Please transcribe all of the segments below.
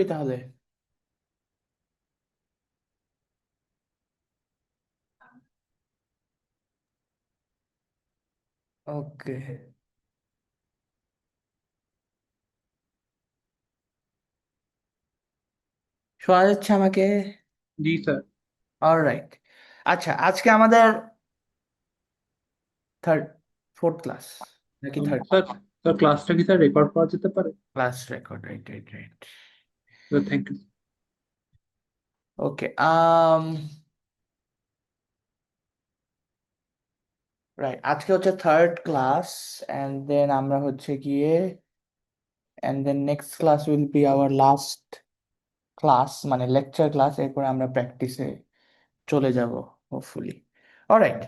তাহলে ওকে, শোনা যাচ্ছে আমাকে? জি স্যার। অলরাইট। আচ্ছা, আজকে আমাদের থার্ড ফোর্থ ক্লাস নাকি থার্ড স্যার, স্যার ক্লাসটা কি স্যার রেকর্ড করা যেতে পারে? Class record? Right, right, right. Sir thank you. Okay, right, আজকে হচ্ছে থার্ড ক্লাস। এন্ড দেন আমরা হচ্ছে গিয়ে and then next class will be our last class, মানে লেকচার ক্লাস। এরপরে আমরা প্র্যাকটিসে চলে যাব হোপফুলি। অলরাইট,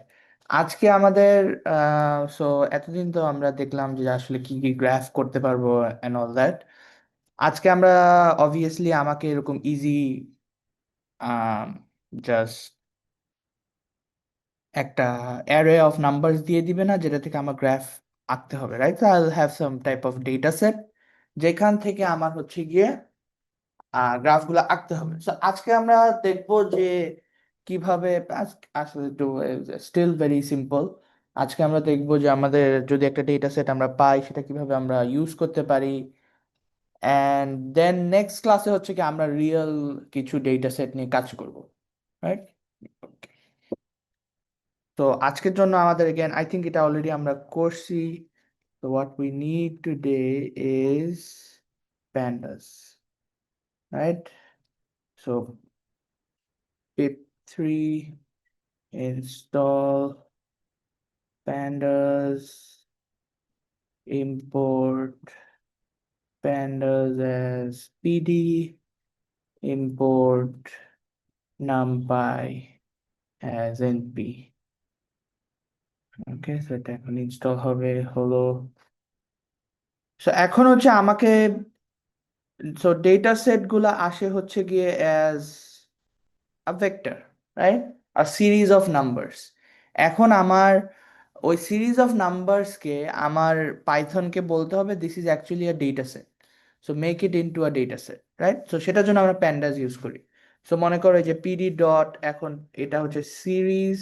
আজকে আমাদের সো এতদিন তো আমরা দেখলাম যে আসলে কি কি গ্রাফ করতে পারবো এন্ড অল দ্যাট। আজকে আমরা অবভিয়াসলি আমাকে এরকম ইজি জাস্ট একটা অ্যারে অফ নাম্বারস দিয়ে দিবে না, যেটা থেকে আমার গ্রাফ আঁকতে হবে, right? I will have some type of data set যেখান থেকে আমার হচ্ছে গিয়ে গ্রাফগুলো আঁকতে হবে। So, আজকে আমরা দেখবো যে কিভাবে আসলে স্টিল ভেরি সিম্পল। আজকে আমরা দেখবো যে আমাদের যদি একটা ডেটা সেট আমরা পাই, সেটা কিভাবে আমরা ইউজ করতে পারি। অ্যান্ড দেন নেক্সট ক্লাসে হচ্ছে কি আমরা রিয়েল কিছু ডেটা সেট নিয়ে কাজ করব, রাইট? তো আজকের জন্য আমাদের এগেন আই থিঙ্ক এটা অলরেডি আমরা করছি। তো what we need today is pandas, right? So pip3 install pandas, import pandas as pd, import numpy as np. Okay, so এটা এখন ইনস্টল হবে হলো। সো এখন হচ্ছে আমাকে, সো ডেটা সেট গুলা আসে হচ্ছে গিয়ে as a vector, right? A series of numbers. এখন আমার ওই সিরিজ অফ নাম্বারসকে আমার পাইথনকে বলতে হবে this is actually a data set, so make it into a data set, right? So সেটার জন্য আমরা প্যান্ডাস ইউজ করি। সো মনে করো এই যে পিডি ডট, এখন এটা হচ্ছে সিরিজ।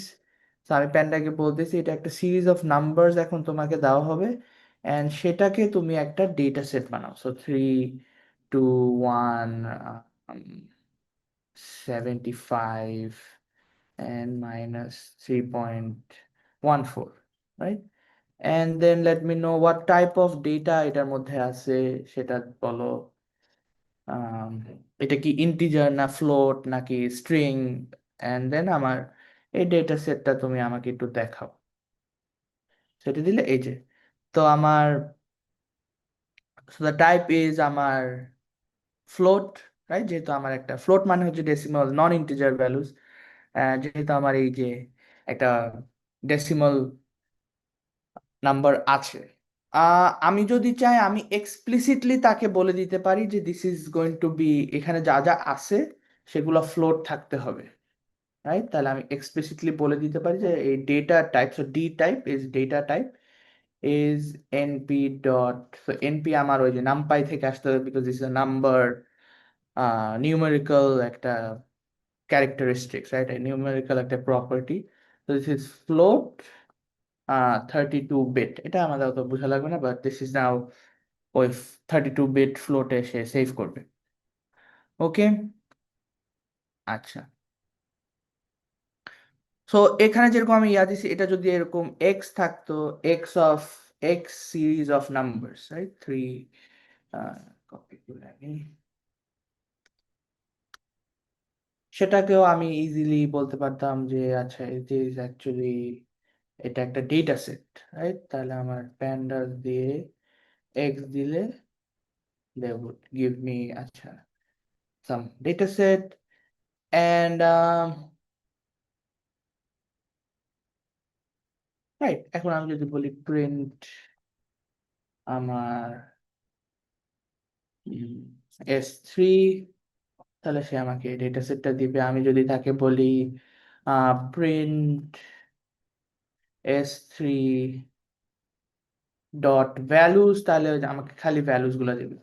তো আমি প্যান্ডাকে বলতেছি এটা একটা সিরিজ অফ নাম্বারস এখন তোমাকে দেওয়া হবে, অ্যান্ড সেটাকে তুমি একটা ডেটা সেট বানাও। So 3 2 1 75 and minus 3.14, right? And then let me know what type of data এটার মধ্যে আছে সেটা বলো। আম, এটা কি ইন্টিজার না ফ্লোট নাকি স্ট্রিং? এন্ড দেন আমার এই ডেটা সেটটা তুমি আমাকে একটু দেখাও। সেটা দিলে এই যে, তো আমার দ্য টাইপ ইজ আমার ফ্লোট, রাইট? যেহেতু আমার একটা ফ্লোট মানে হচ্ছে ডেসিমাল নন ইন্টিজার ভ্যালুস। যেহেতু আমার এই যে একটা ডেসিমাল নাম্বার আছে, আমি যদি চাই আমি এক্সপ্লিসিটলি তাকে বলে দিতে পারি যে this is going to be, এখানে যা যা আছে সেগুলো ফ্লোট থাকতে হবে, রাইট? তাহলে আমি এক্সপ্লিসিটলি বলে দিতে পারি যে এই data type, so D type is data type is np dot, so np আমার ওই যে নামপাই থেকে আসতে হবে because this is number, numerical একটা ক্যারেক্টারিস্টিক্স, রাইট? নিউমেরিক্যাল একটা প্রপার্টি। তো দিস ইজ ফ্লোট 32 বিট, এটা আমাদের অত বোঝা লাগবে না, বাট দিস ইজ নাও ওই 32 বিট ফ্লোটে সে সেভ করবে। ওকে, আচ্ছা। সো এখানে যেরকম আমি ইয়া দিছি, এটা যদি এরকম এক্স থাকতো, x of x series of numbers, right? Copy করে আমি সেটাকেও আমি ইজিলি বলতে পারতাম যে আচ্ছা ইট ইজ অ্যাকচুয়ালি, এটা একটা ডেটা সেট, রাইট? তাহলে আমার প্যান্ডাস দিয়ে এক্স দিলে they would give me আচ্ছা some data set. And right, এখন আমি যদি বলি প্রিন্ট আমার S3, তাহলে সে আমাকে ডেটা সেটটা দিবে। আমি যদি তাকে বলি প্রিন্ট S3 ডট ভ্যালুস, তাহলে ওই যে আমাকে খালি ভ্যালুস গুলো দেবে।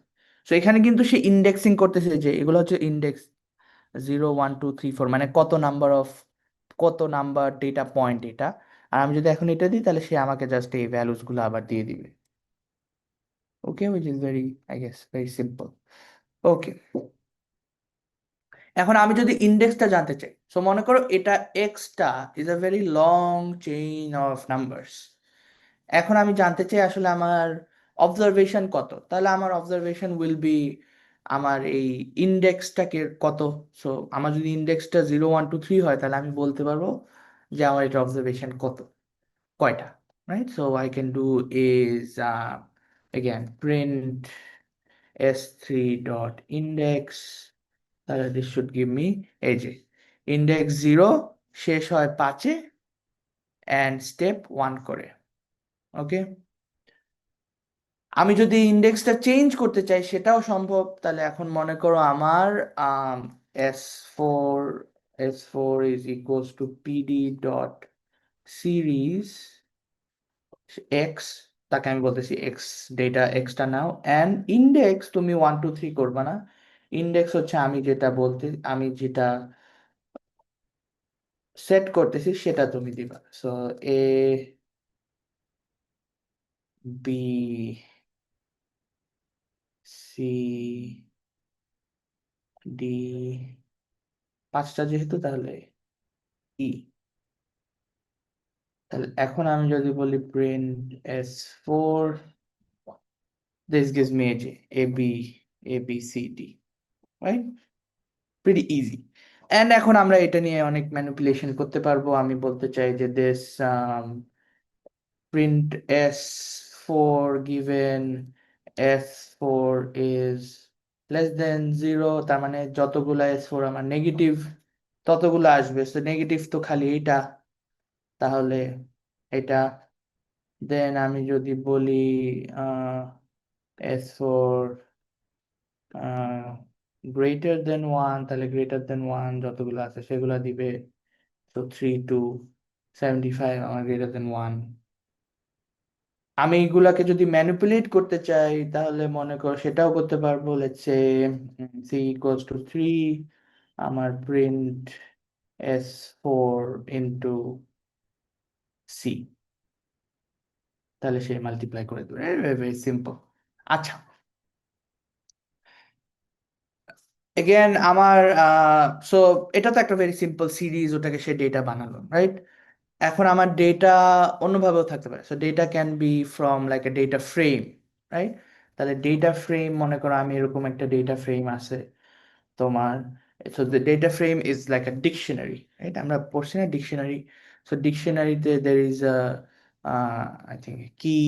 সো এখানে কিন্তু সে ইন্ডেক্সিং করতেছে, যে এগুলো হচ্ছে ইন্ডেক্স 0 1 2 3 4, মানে কত নাম্বার ডেটা পয়েন্ট এটা। আর আমি যদি এখন এটা দিই, তাহলে সে আমাকে জাস্ট এই ভ্যালুস গুলো আবার দিয়ে দিবে। Okay, which is very, I guess, very simple. Okay, এখন আমি যদি ইন্ডেক্সটা জানতে চাই, সো মনে করো এটা extra is a very long chain of numbers. এখন আমি জানতে চাই আসলে আমার অবজারভেশন কত, তাহলে আমার অবজারভেশন উইল বি আমার এই ইন্ডেক্সটাকে কত। সো আমার যদি ইন্ডেক্সটা 0 1 2 3 হয়, তাহলে আমি বলতে পারবো যে আমার এটা অবজারভেশন কয়টা, right? So I can do is again print s3 dot index, তাহলে this should give me এই যে ইন্ডেক্স 0 শেষ হয় 5-এ অ্যান্ড স্টেপ 1 করে। ওকে, আমি যদি ইন্ডেক্সটা চেঞ্জ করতে চাই সেটাও সম্ভব। তাহলে এখন মনে করো আমার S four S four is equals two PD dot series x, তাকে আমি বলতেছি x, data extra now, and index তুমি 1 2 3 করবা না। ইন্ডেক্স হচ্ছে আমি যেটা সেট করতেছি সেটা তুমি দিবা। So A B C D, 5টা যেহেতু, তাহলে ই। তাহলে এখন আমি যদি বলি print s4, this gives me a j, a b c d, right? Pretty easy. And এখন আমরা এটা নিয়ে অনেক ম্যানিপুলেশন করতে পারবো। আমি বলতে চাই যে this print s4 given s4 is less than 0, তার মানে যতগুলা s4 আমার নেগেটিভ ততগুলো আসবে। তো নেগেটিভ তো খালি এইটা, তাহলে এটা। দেন আমি যদি বলি s4 গ্রেটার দেন 1, তাহলে গ্রেটার দেন 1 যতগুলো আছে সেগুলো দিবে। তো 3 to 75 আমার গ্রেটার দেন 1। আমি এগুলাকে যদি ম্যানিপুলেট করতে চাই, তাহলে মনে করো সেটাও করতে পারবো। লেটস সে c = 3, আমার প্রিন্ট s4 ইন্টু সি, তাহলে সে মাল্টিপ্লাই করে দেবে। Very simple. আচ্ছা, এগেন আমার সো এটা তো একটা ভেরি সিম্পল সিরিজ, ওটাকে সে ডেটা বানালো, রাইট? এখন আমার ডেটা অন্যভাবেও থাকতে পারে। So data can be from like a data frame, right? তাহলে ডেটা ফ্রেম, মনে করো আমি এরকম একটা ডেটা ফ্রেম আছে তোমার। So the data frame is like a dictionary, right? আমরা পড়ছি না ডিকশনারি? সো ডিকশনারিতে there is a I think কি,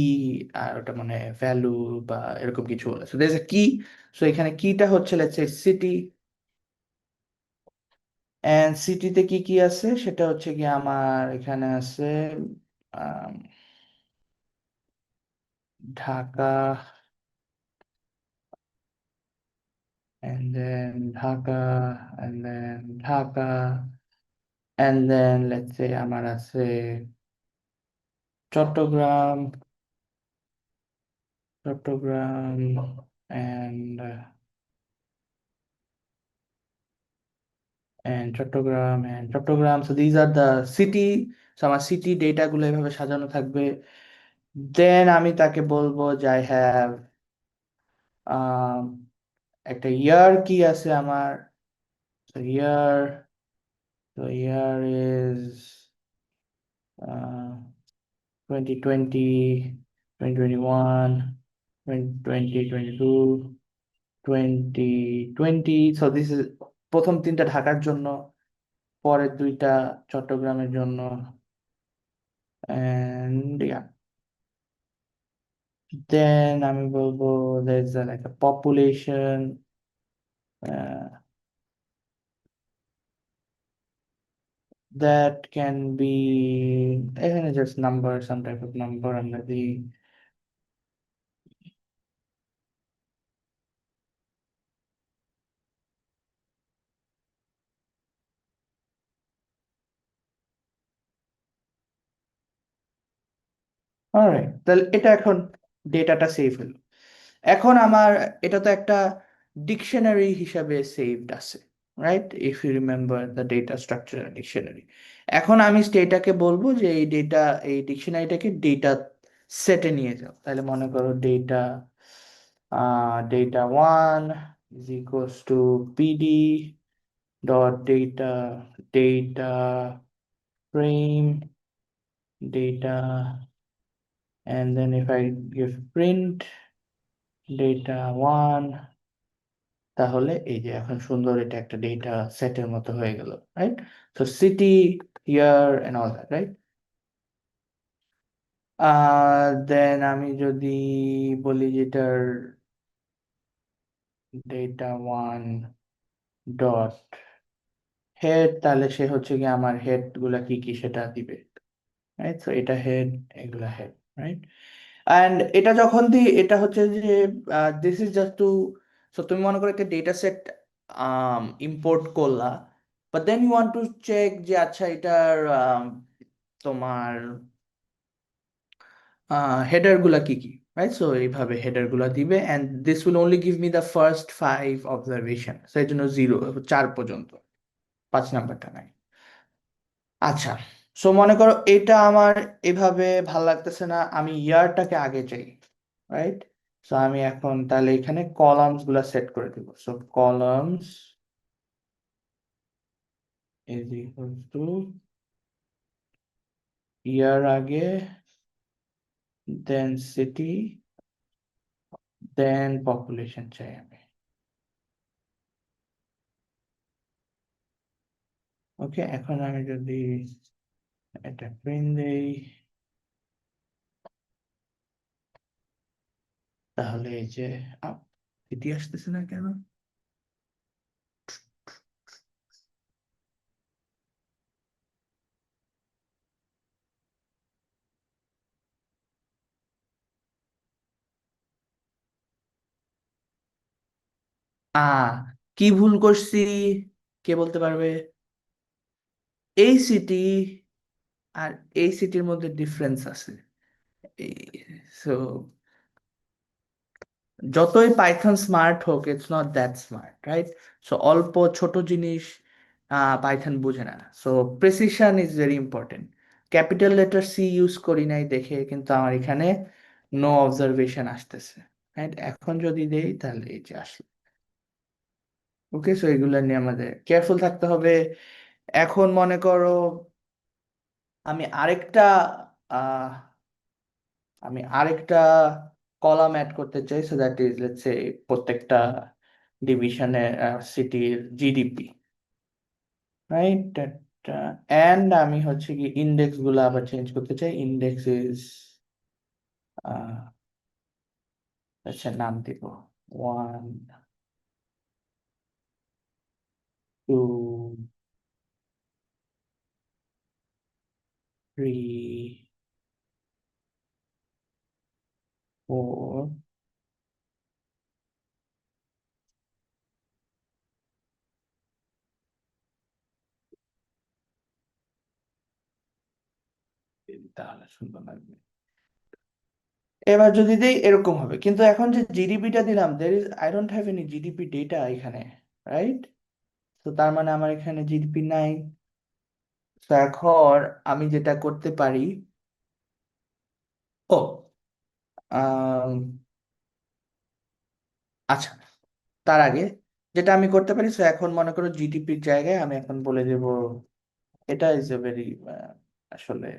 আর ওটা মানে ভ্যালু বা এরকম কিছু বলে। সো দের ইজ আ কি। সো এখানে কিটা হচ্ছে লেটস সে সিটি, এন্ড সিটিতে কি কি আছে সেটা হচ্ছে কি আমার এখানে আছে আম, Dhaka, and then Dhaka, and then Dhaka, and then let's say আমার আছে Chattogram, Chattogram, and Chattogram. So these are the city. So আমার সিটি ডেটা গুলো এভাবে সাজানো থাকবে। দেন আমি তাকে বলবো যে আই হ্যাভ একটা ইয়ার কি আছে আমার। So year is uh, 2020, 2021, 2022, 2020. So this is প্রথম 3টা ঢাকার জন্য, পরের 2টা চট্টগ্রামের জন্য, and yeah, then আমি বলবো there's like a population, uh, that can be এখানে just number, some type of number আমরা দিই। অলরাইট, তাহলে এটা এখন ডেটাটা সেভ হলো। এখন আমার এটা তো একটা ডিকশনারি হিসাবে সেভড আছে, right? If you remember the data structure dictionary. এখন আমি স্টেটাকে বলবো যে এই ডেটা, এই ডিকশনারিটাকে ডেটা সেটে নিয়ে যাও। তাহলে মনে করো data one is equals two PD dot data frame data, and then if I give print data one, তাহলে এই যে এখন সুন্দর এটা একটা ডেটা সেটের মতো হয়ে গেল, right? So city, year and all that, right? Then আমি যদি বলি যেটার ডেটা ওয়ান ডট হেড, তাহলে সে হচ্ছে কি আমার হেড গুলা কি কি সেটা দিবে, রাইট? সো এটা হেড, এগুলা হেড, রাইট? অ্যান্ড এটা যখন দিই, এটা হচ্ছে যে this is just two, so তুমি মনে করো একটা ডেটা সেট ইম্পোর্ট করলা, but then you want to check যে আচ্ছা এটার তোমার হেডার গুলা কি কি, রাইট? সো এইভাবে হেডার গুলা দিবে, and this will only give me the first 5 observation. So এই জন্য 0, 4 পর্যন্ত, 5 নাম্বারটা নাই। আচ্ছা, সো মনে করো এটা আমার এভাবে ভাল লাগতেছে না, আমি ইয়ারটাকে আগে চাই, রাইট? সো আমি এখন তাহলে এখানে কলামস গুলা সেট করে দিব। So columns is equal to year আগে, দেন সিটি, দেন পপুলেশন চাই আমি। ওকে, এখন আমি যদি এটা প্রিন্ট দেই, তাহলে এই যে সিটি আসতেছে না কেন? আ কি ভুল করছি, কে বলতে পারবে? এই সিটি আর এই সিটির মধ্যে ডিফারেন্স আছে। সো যতই পাইথন স্মার্ট হোক, it's not that smart, right? So অল্প ছোট জিনিস পাইথন বুঝে না। So precision is very important. Capital letter C use করি নাই দেখে কিন্তু আমার এখানে নো অবজারভেশন আসতেছে, রাইট? এখন যদি দেই তাহলে এই যে আসলো। ওকে, সো এগুলো নিয়ে আমাদের কেয়ারফুল থাকতে হবে। এখন মনে করো আমি আরেকটা আহ আমি আরেকটা কলাম অ্যাড করতে চাই, so that is let's say প্রত্যেকটা ডিভিশনের সিটির জিডিপি, রাইট? অ্যান্ড আমি হচ্ছে কি ইন্ডেক্স গুলো আবার চেঞ্জ করতে চাই। ইন্ডেক্স ইজ আচ্ছা, নাম দিব 1, 2, 3, 4, তাহলে সুন্দর লাগবে। এবার যদি দেই এরকম হবে, কিন্তু এখন যে জিডিপিটা দিলাম, I don't have any GDP data এখানে, রাইট? তো তার মানে আমার এখানে জিডিপি নাই। তো এখন আমি যেটা করতে পারি, ও আম, আচ্ছা, তার আগে যেটা আমি করতে পারি, সো এখন মনে করো জিডিপির জায়গায় আমি এখন বলে দেব, এটা ইজ এ ভেরি আসলে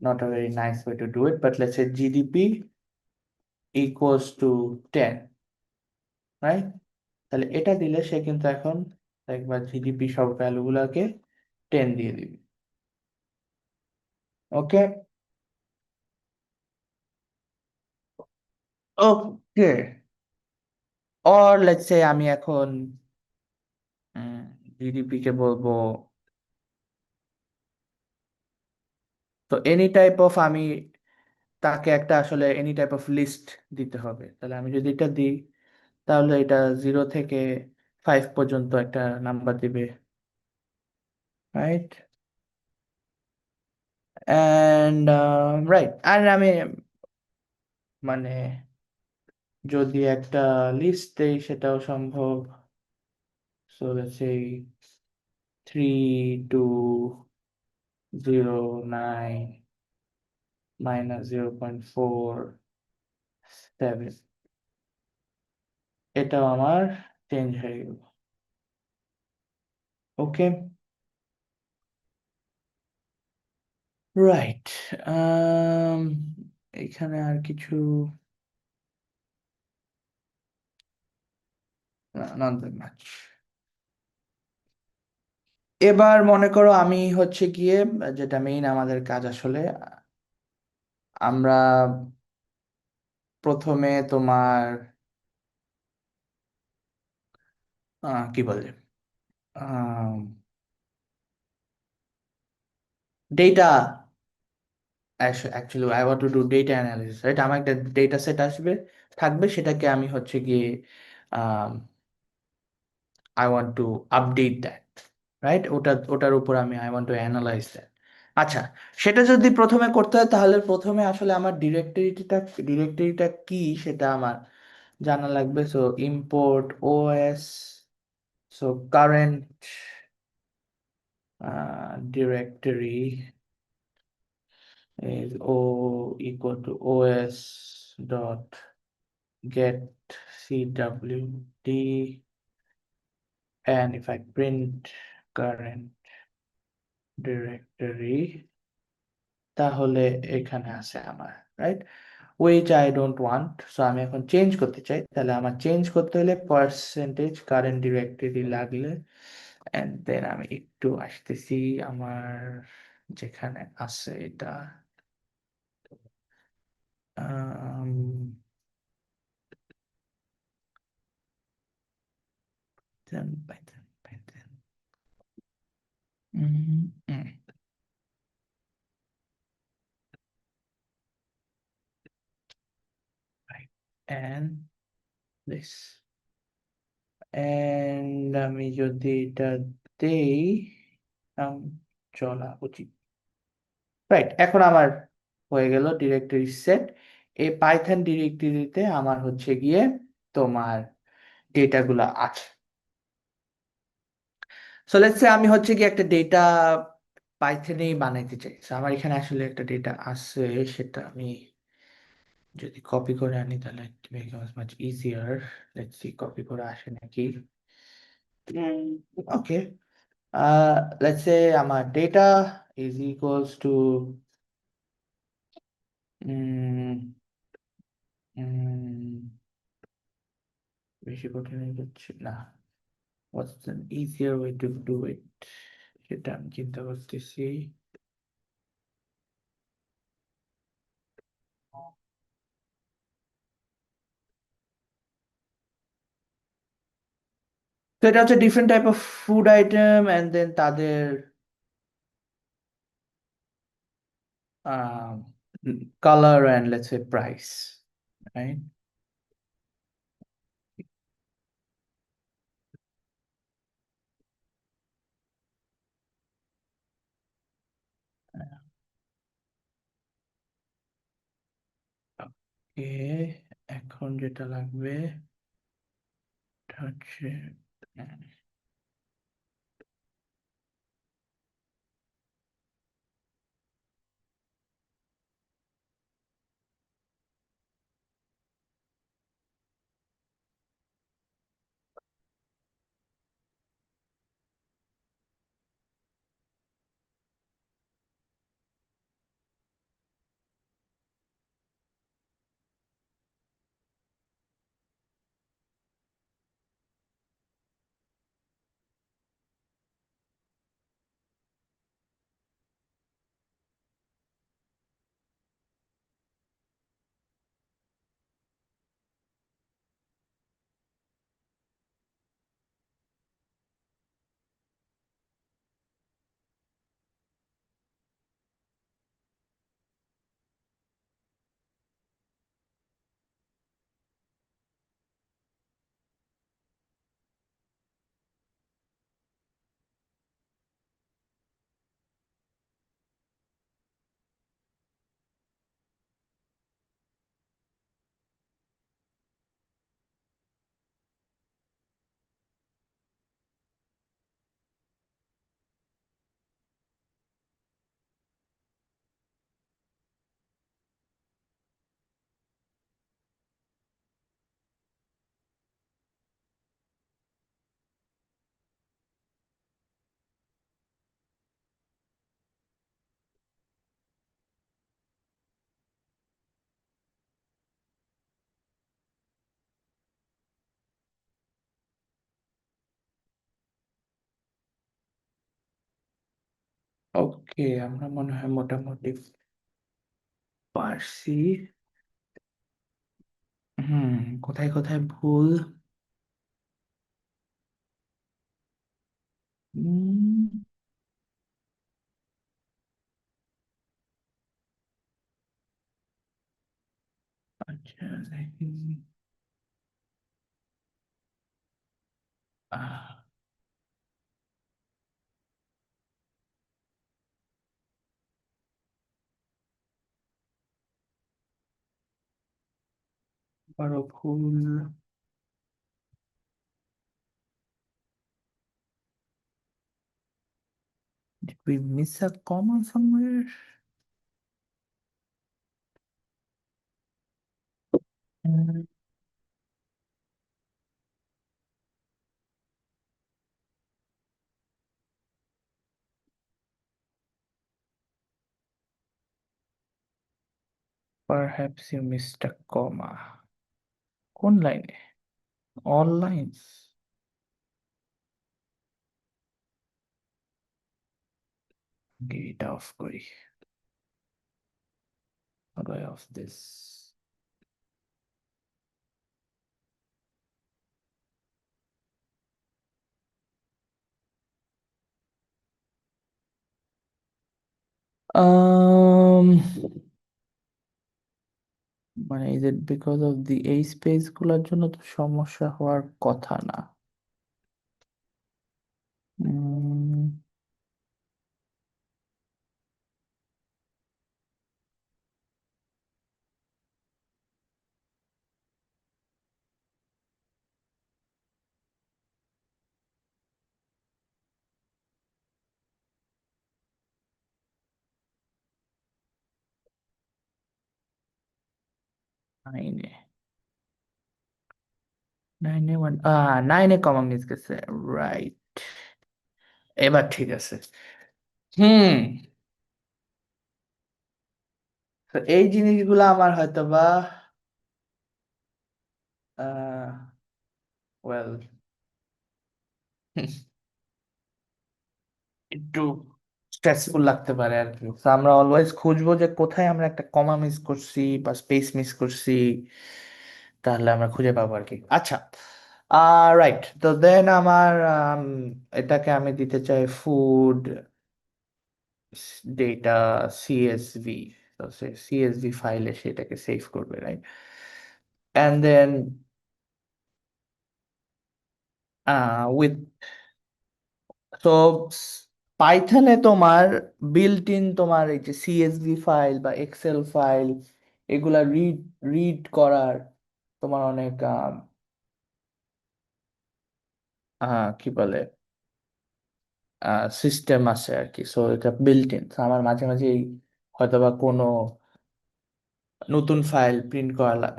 not a very nice way to do it, but let's say GDP equals to 10, right? তাহলে এটা দিলে সে কিন্তু এখন একবার জিডিপি সব ভ্যালু গুলাকে 10 দিয়ে দিবে। ওকে, ওকে। অর লেটস সে আমি এখন জিডিপি কে বলবো, তো এনি টাইপ অফ, আমি তাকে একটা আসলে এনি টাইপ অফ লিস্ট দিতে হবে। তাহলে আমি যদি এটা দিই, তাহলে এটা 0 থেকে 5 পর্যন্ত একটা নাম্বার দিবে, রাইট? অ্যান্ড রাইট, আর আমি মানে যদি একটা লিস্ট দেই সেটাও সম্ভব। সো লেটস সে 3209 minus 0.47, এটাও আমার চেঞ্জ হয়ে গেল। ওকে, রাইট। এখানে আর কিছু নট দ্যাট মাচ। এবার মনে করো আমি হচ্ছে গিয়ে, যেটা মেইন আমাদের কাজ আসলে, আমরা প্রথমে তোমার কি বলে data, actually I want to do data analysis, right? আমার একটা ডেটা সেট থাকবে, সেটাকে আমি হচ্ছে গিয়ে I want to update that, right? ওটার উপর I want to analyse that. আচ্ছা, সেটা যদি প্রথমে করতে হয় তাহলে প্রথমে আসলে আমার ডিরেক্টরিটা কি সেটা আমার জানা লাগবে। So import OS, so current directory is o equal to os dot get cwd, and if I print current directory তাহলে এখানে আছে আমার, right? which I don't want, so আমি এখন চেঞ্জ করতে চাই। তাহলে আমার চেঞ্জ করতে হলে পার্সেন্টেজ কারেন্ট ডিরেক্টরি লাগলে, এন্ড দেন আমি একটু আসতেছি আমার যেখানে আছে এটা, um, Python. Mm, mm, right. And this. And আমি যদি এটা দেই, um, চলা উচিত, রাইট? এখন আমার হয়ে গেল ডিরেক্টরি সেট। এই পাইথন ডিরেক্টরিতে আমার হচ্ছে গিয়ে তোমার ডেটাগুলো আছে। সো লেটস সে আমি হচ্ছে গিয়ে একটা ডেটা পাইথনেই বানাইতে চাই। So আমার এখানে আসলে একটা ডেটা আছে, সেটা আমি যদি কপি করে আনি তাহলে it becomes much easier. Let's see copy করে আসে নাকি। ওকে, let's say আমার data is equals to উম, উম, বেশি কঠিন হয়ে যাচ্ছে না। What's an easier way to do it? সেটা আমি চিন্তা করতেছি। তো এটা হচ্ছে different type of food item and then তাদের colour and let's say price, right? Okay, এখন যেটা লাগবে এটা হচ্ছে ওকে, আমরা মনে হয় মোটামুটি পারছি। হুম, কোথায় কোথায় ভুল। উম, আচ্ছা দেখি। আহ, আবারও ভুল। Did we miss a comma somewhere? Mm, Perhaps you missed a comma. কোন লাইনে? All lines. এটা অফ করি। How do I off this? Um, মানে is it because of the এই স্পেস গুলোর জন্য তো সমস্যা হওয়ার কথা না। উম, 9 এ 9 এ কমা মিস গেছে, রাইট। এবার ঠিক আছে। হুম, তো এই জিনিসগুলো আমার হয়তো বা ওয়েল একটু স্ট্রেসফুল লাগতে পারে আর কি। তো আমরা অলওয়েজ খুঁজবো যে কোথায় আমরা একটা কমা মিস করছি বা স্পেস মিস করছি, তাহলে আমরা খুঁজে পাবো আর কি। আচ্ছা, রাইট, তো দেন আমার এটাকে আমি দিতে চাই ফুড ডেটা সিএসভি। তো সে সিএসভি ফাইলে সেটাকে সেভ করবে, রাইট? অ্যান্ড দেন উইথ, তো পাইথনে তোমার বিল্ট ইন তোমার এই যে সিএসভি ফাইল বা এক্সেল ফাইল, এগুলা রিড রিড করার তোমার অনেক কি বলে সিস্টেম আছে আর কি। সো এটা বিল্ট ইন, আমার মাঝে মাঝে হয়তোবা কোনো নতুন ফাইল প্রিন্ট করা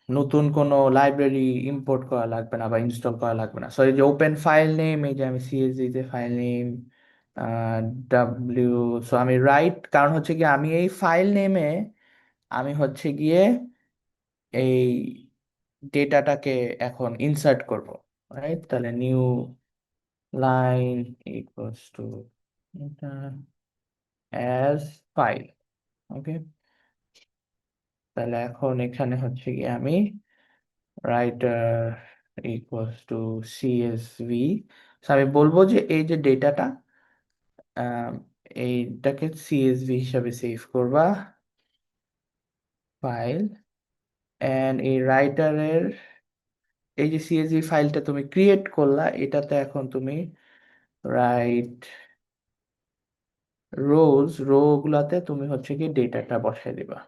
নতুন কোনো লাইব্রেরি ইম্পোর্ট করা লাগবে না বা ইনস্টল করা লাগবে না। সো এই যে ওপেন ফাইল নেম, এই যে আমি সিএসভি তে ফাইল নেম ডাব্লিউ, সো আমি রাইট, কারণ হচ্ছে কি আমি এই ফাইল নেমে আমি হচ্ছে গিয়ে এই ডেটাটাকে এখন ইনসার্ট করব, রাইট? তাহলে নিউ লাইন ইকুয়ালস টু এটা অ্যাজ ফাইল। ওকে, তাহলে এখন এখানে হচ্ছে গিয়ে আমি রাইটার ইকুয়ালস টু সিএসভি, আমি বলবো যে এই যে ডেটাটা এইটাকে সিএসভি হিসাবে সেভ করবা ফাইল, এন্ড এই রাইটারের এই যে সিএসভি ফাইলটা তুমি ক্রিয়েট করলা, এটাতে এখন তুমি রাইট রো গুলাতে তুমি হচ্ছে কি ডেটাটা বসাই দিবা।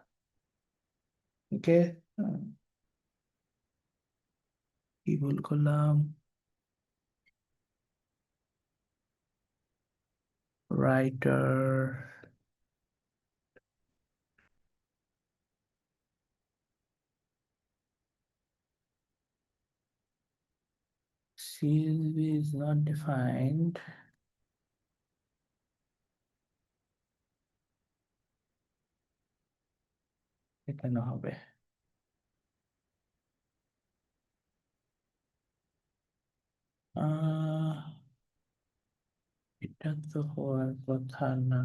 ওকে, কি ভুল করলাম? Writer CSV is not defined, এখানে হবে এটা এটা তো হওয়ার কথা না।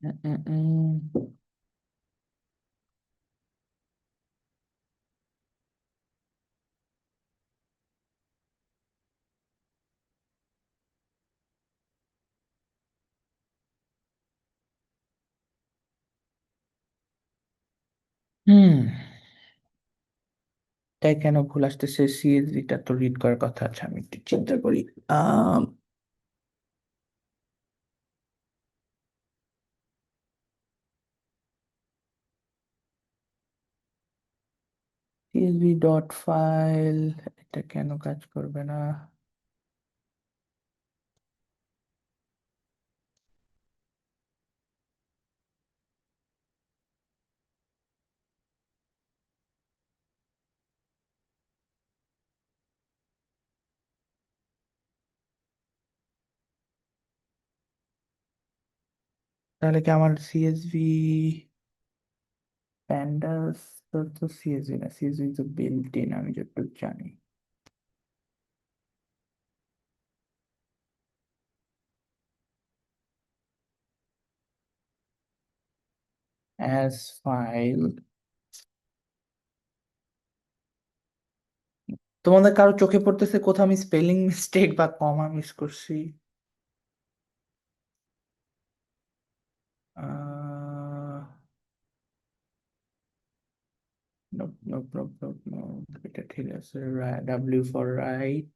উম, উম, উম। হুম, তাই কেন ভুল আসতেছে? সিএসভিটা তো রিড করার কথা আছে, আমি একটু চিন্তা করি। আহ সিএসভি ডট ফাইল, এটা কেন কাজ করবে না? তাহলে কি আমার সিএসভি প্যান্ডাস তো সিএসভি না, সিএসভি তো বিল্ট ইন, আমি যতটুকু জানি। অ্যাজ ফাইল, তোমাদের কারো চোখে পড়তেছে কোথাও আমি স্পেলিং মিস্টেক বা কমা মিস করছি? আহ nope, nope, nope, nope, nope. এটা ঠিক আছে। W for right,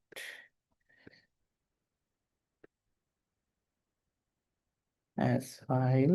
as file.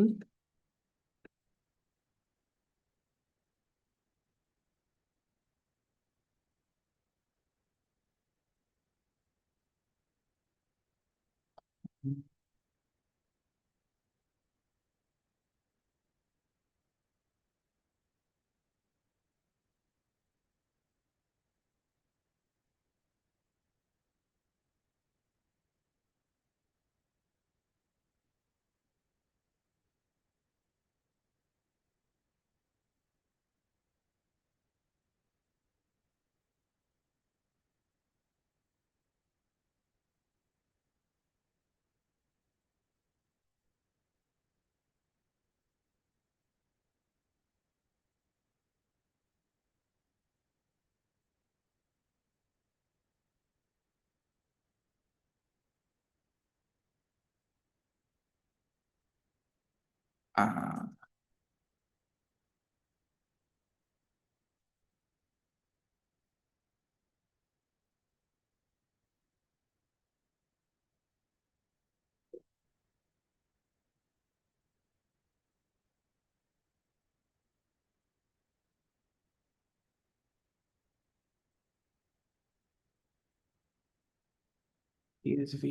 CSV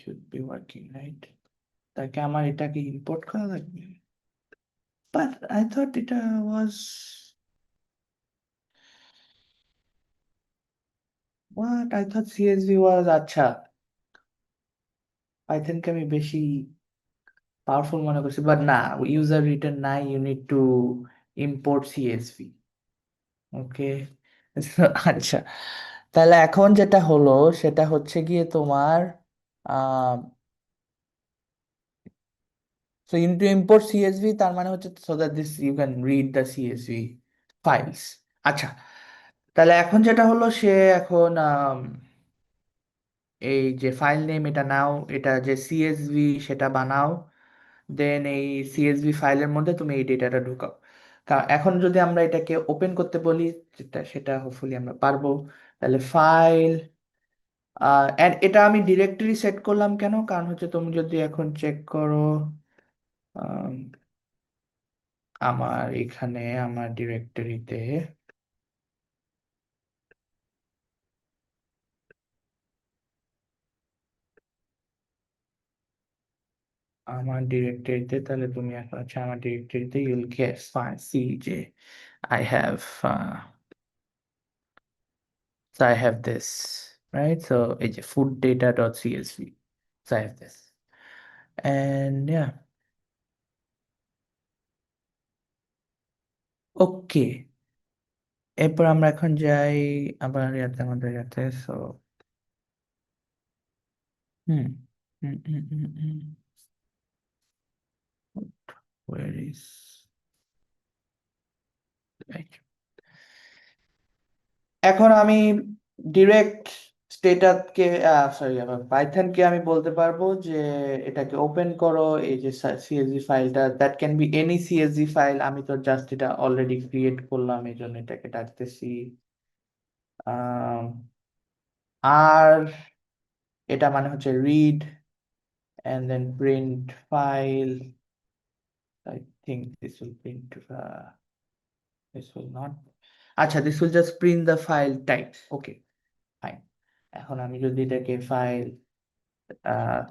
should be working, right? তাকে আমার এটাকে ইম্পোর্ট করা লাগবে, বাট আই থট এটা was what I thought CSV was, আচ্ছা পাইথনকে আমি বেশি পাওয়ারফুল মনে করছি, বাট না, ইউজার রিটার্ন নাই, you need to import CSV. Okay. আচ্ছা, তাহলে এখন যেটা হলো সেটা হচ্ছে গিয়ে তোমার আহ so you need to import CSV, তার মানে হচ্ছে so that this you can read the CSV files। আচ্ছা, তাহলে এখন যেটা হলো সে এখন এই যে ফাইল নেম এটা নাও, এটা যে সিএসভি সেটা বানাও, দেন এই সিএসভি ফাইলের মধ্যে তুমি এই ডেটাটা ঢুকাও। এখন যদি আমরা এটাকে ওপেন করতে বলি, যেটা সেটা হোপফুলি আমরা পারবো। তাহলে ফাইল, এন্ড এটা আমি ডিরেক্টরি সেট করলাম কেন, কারণ হচ্ছে তুমি যদি এখন চেক করো আম, আমার এখানে আমার ডিরেক্টরিতে আমার ডিরেক্টরিতে, তাহলে তুমি এখন হচ্ছে আমার ডিরেক্টরিতে ইউল গেট ফাইন সি যে I have so I have this, right? So এই যে food data.csv, so I have this, and yeah, ওকে। এরপর আমরা এখন যাই আবার আমাদের ইয়াতে, so hmm hmm hmm hmm hmm where is right? এখন আমি ডিরেক্ট স্টেটাসকে সরি আবার পাইথনকে আমি বলতে পারবো যে এটাকে ওপেন করো, এই যে সিএসভি ফাইলটা, that can be any CSV file. আমি তো জাস্ট এটা অলরেডি ক্রিয়েট করলাম, এই জন্য এটাকে ডাকতেছি। আর এটা মানে হচ্ছে read and then print file. I think this will print this will not, আচ্ছা this will just print the file type. Okay, fine. এখন আমি যদি এটাকে file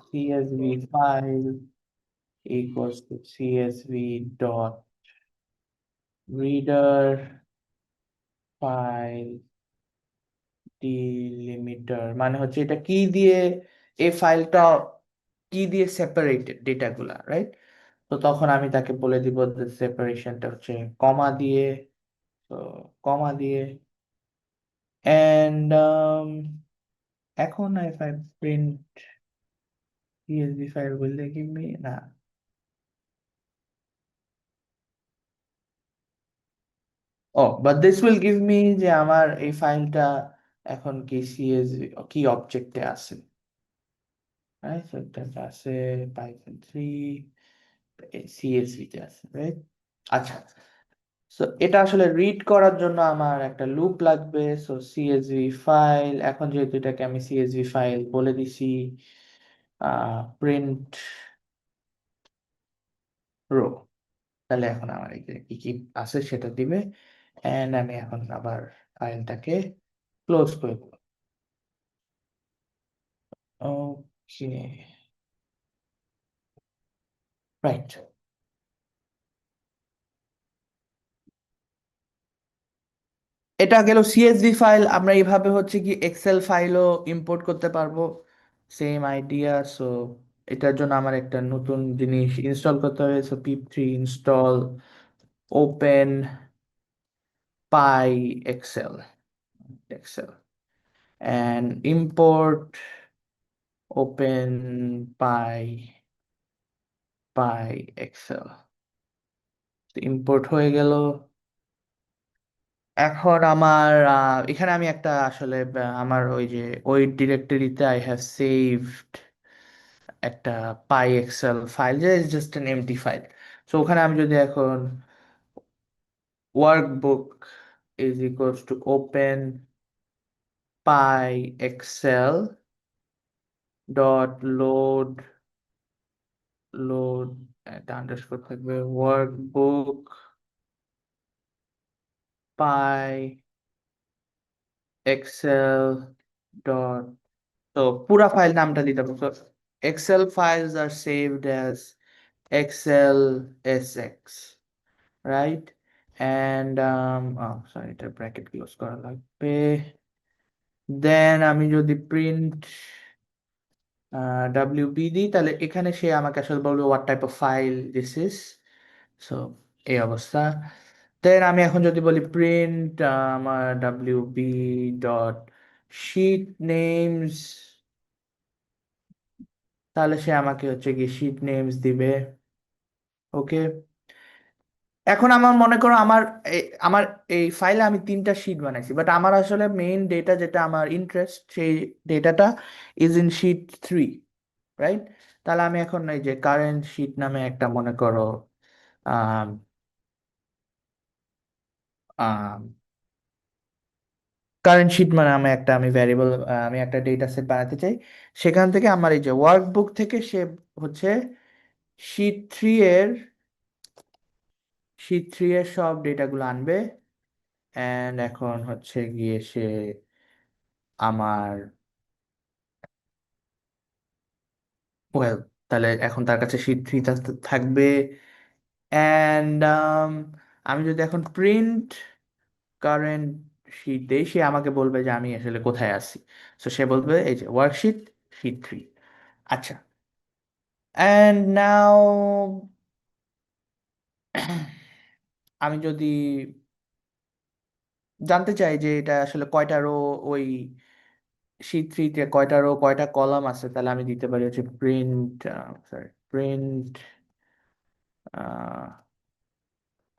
CSV file equals to CSV dot reader file delimiter, মানে হচ্ছে এটা কি দিয়ে, এই ফাইলটা কি দিয়ে সেপারেটেড ডেটাগুলা, রাইট? তো তখন আমি তাকে বলে দিব যে সেপারেশনটা হচ্ছে কমা দিয়ে, তো কমা দিয়ে, and এখন if I print CSV file, will they give me না? ও, but this will give me যে আমার এই ফাইলটা এখন কি সিএসভি কি অবজেক্টে আছে, রাইট? সো এটা আছে পাইথন 3 সিএসভি তে আছে, রাইট? আচ্ছা, সো এটা আসলে রিড করার জন্য আমার একটা লুপ লাগবে। সো সিএসভি ফাইল, এখন যেহেতু এটাকে আমি সিএসভি ফাইল বলে দিছি, প্রিন্ট রো, তাহলে এখন আমার এই যে কি কি আছে সেটা দিবে, এন্ড আমি এখন আবার ফাইলটাকে ক্লোজ করে দেবো। ওকে, রাইট। এটা গেল সিএসভি ফাইল। আমরা এইভাবে হচ্ছে কি এক্সেল ফাইলও ইম্পোর্ট করতে পারবো, সেম আইডিয়া। সো এটার জন্য আমার একটা নতুন জিনিস ইনস্টল করতে হবে। So pip3 install open py excel, excel, and import open পাই এক্সেল। ইম্পোর্ট হয়ে গেল। এখন আমার এখানে আমি একটা আসলে আমার ওই যে ওই ডিরেক্টরিতে আই হ্যাভ সেভড একটা পাই এক্সেল ফাইল, যে just an empty file. So ওখানে আমি যদি এখন workbook is equals to open py excel dot load, load একটা আন্ডারস্কোর থাকবে, ওয়ার্কবুক পাই এক্সেল ডট, তো পুরা ফাইল নামটা দিতে হবে। So Excel files are saved as Excel SX, right? And oh sorry, এটা ব্র্যাকেট ক্লোজ করা লাগবে। দেন আমি যদি প্রিন্ট WB দিই, তাহলে এখানে সে আমাকে আসলে বলবে what type of file this is. So এই অবস্থা। দেন আমি এখন যদি বলি প্রিন্ট আমার WB ডট শিট নেমস, তাহলে সে আমাকে হচ্ছে কি শিট নেমস দিবে। ওকে, এখন আমার মনে করো আমার আমার এই ফাইলে আমি 3টা শিট বানাইছি, বাট আমার আসলে মেইন ডেটা যেটা আমার ইন্টারেস্ট, সেই ডেটাটা ইজ ইন শিট 3, রাইট? তাহলে আমি এখন এই যে কারেন্ট শিট নামে একটা মনে করো আহ কারেন্ট শিট মানে আমি ভ্যারিয়েবল, আমি একটা ডেটা সেট বানাতে চাই। সেখান থেকে আমার এই যে ওয়ার্কবুক থেকে সে হচ্ছে শিট থ্রি এর শিট থ্রি এর সব ডেটাগুলো আনবে, এন্ড এখন হচ্ছে গিয়ে সে আমার ওয়েল তাহলে এখন তার কাছে শীট থ্রি থাকবে। অ্যান্ড আমি যদি এখন প্রিন্ট কারেন্ট শীট দেই, সে আমাকে বলবে যে আমি আসলে কোথায় আছি। তো সে বলবে এই যে ওয়ার্কশিট শীট থ্রি। আচ্ছা, অ্যান্ড নাও আমি যদি জানতে চাই যে এটা আসলে কয়টা রো, ওই শীট থ্রিতে কয়টা রো কয়টা কলাম আছে, তাহলে আমি দিতে পারি হচ্ছে print, sorry, print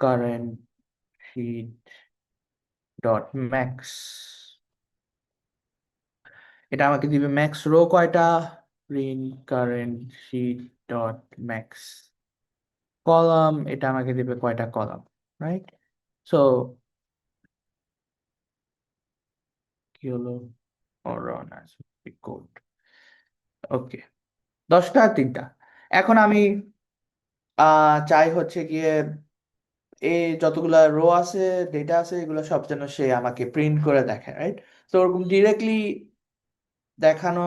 current sheet dot max. এটা আমাকে দিবে ম্যাক্স রো কয়টা, print current sheet dot max column, এটা আমাকে দিবে কয়টা কলাম, রাইট? সো কি হলো, কোড, ওকে, 10টা আর 3টা। এখন আমি চাই হচ্ছে গিয়ে এই যতগুলা রো আছে, ডেটা আছে, এগুলো সব যেন সে আমাকে প্রিন্ট করে দেখে, রাইট? তো ওরকম ডিরেক্টলি দেখানো,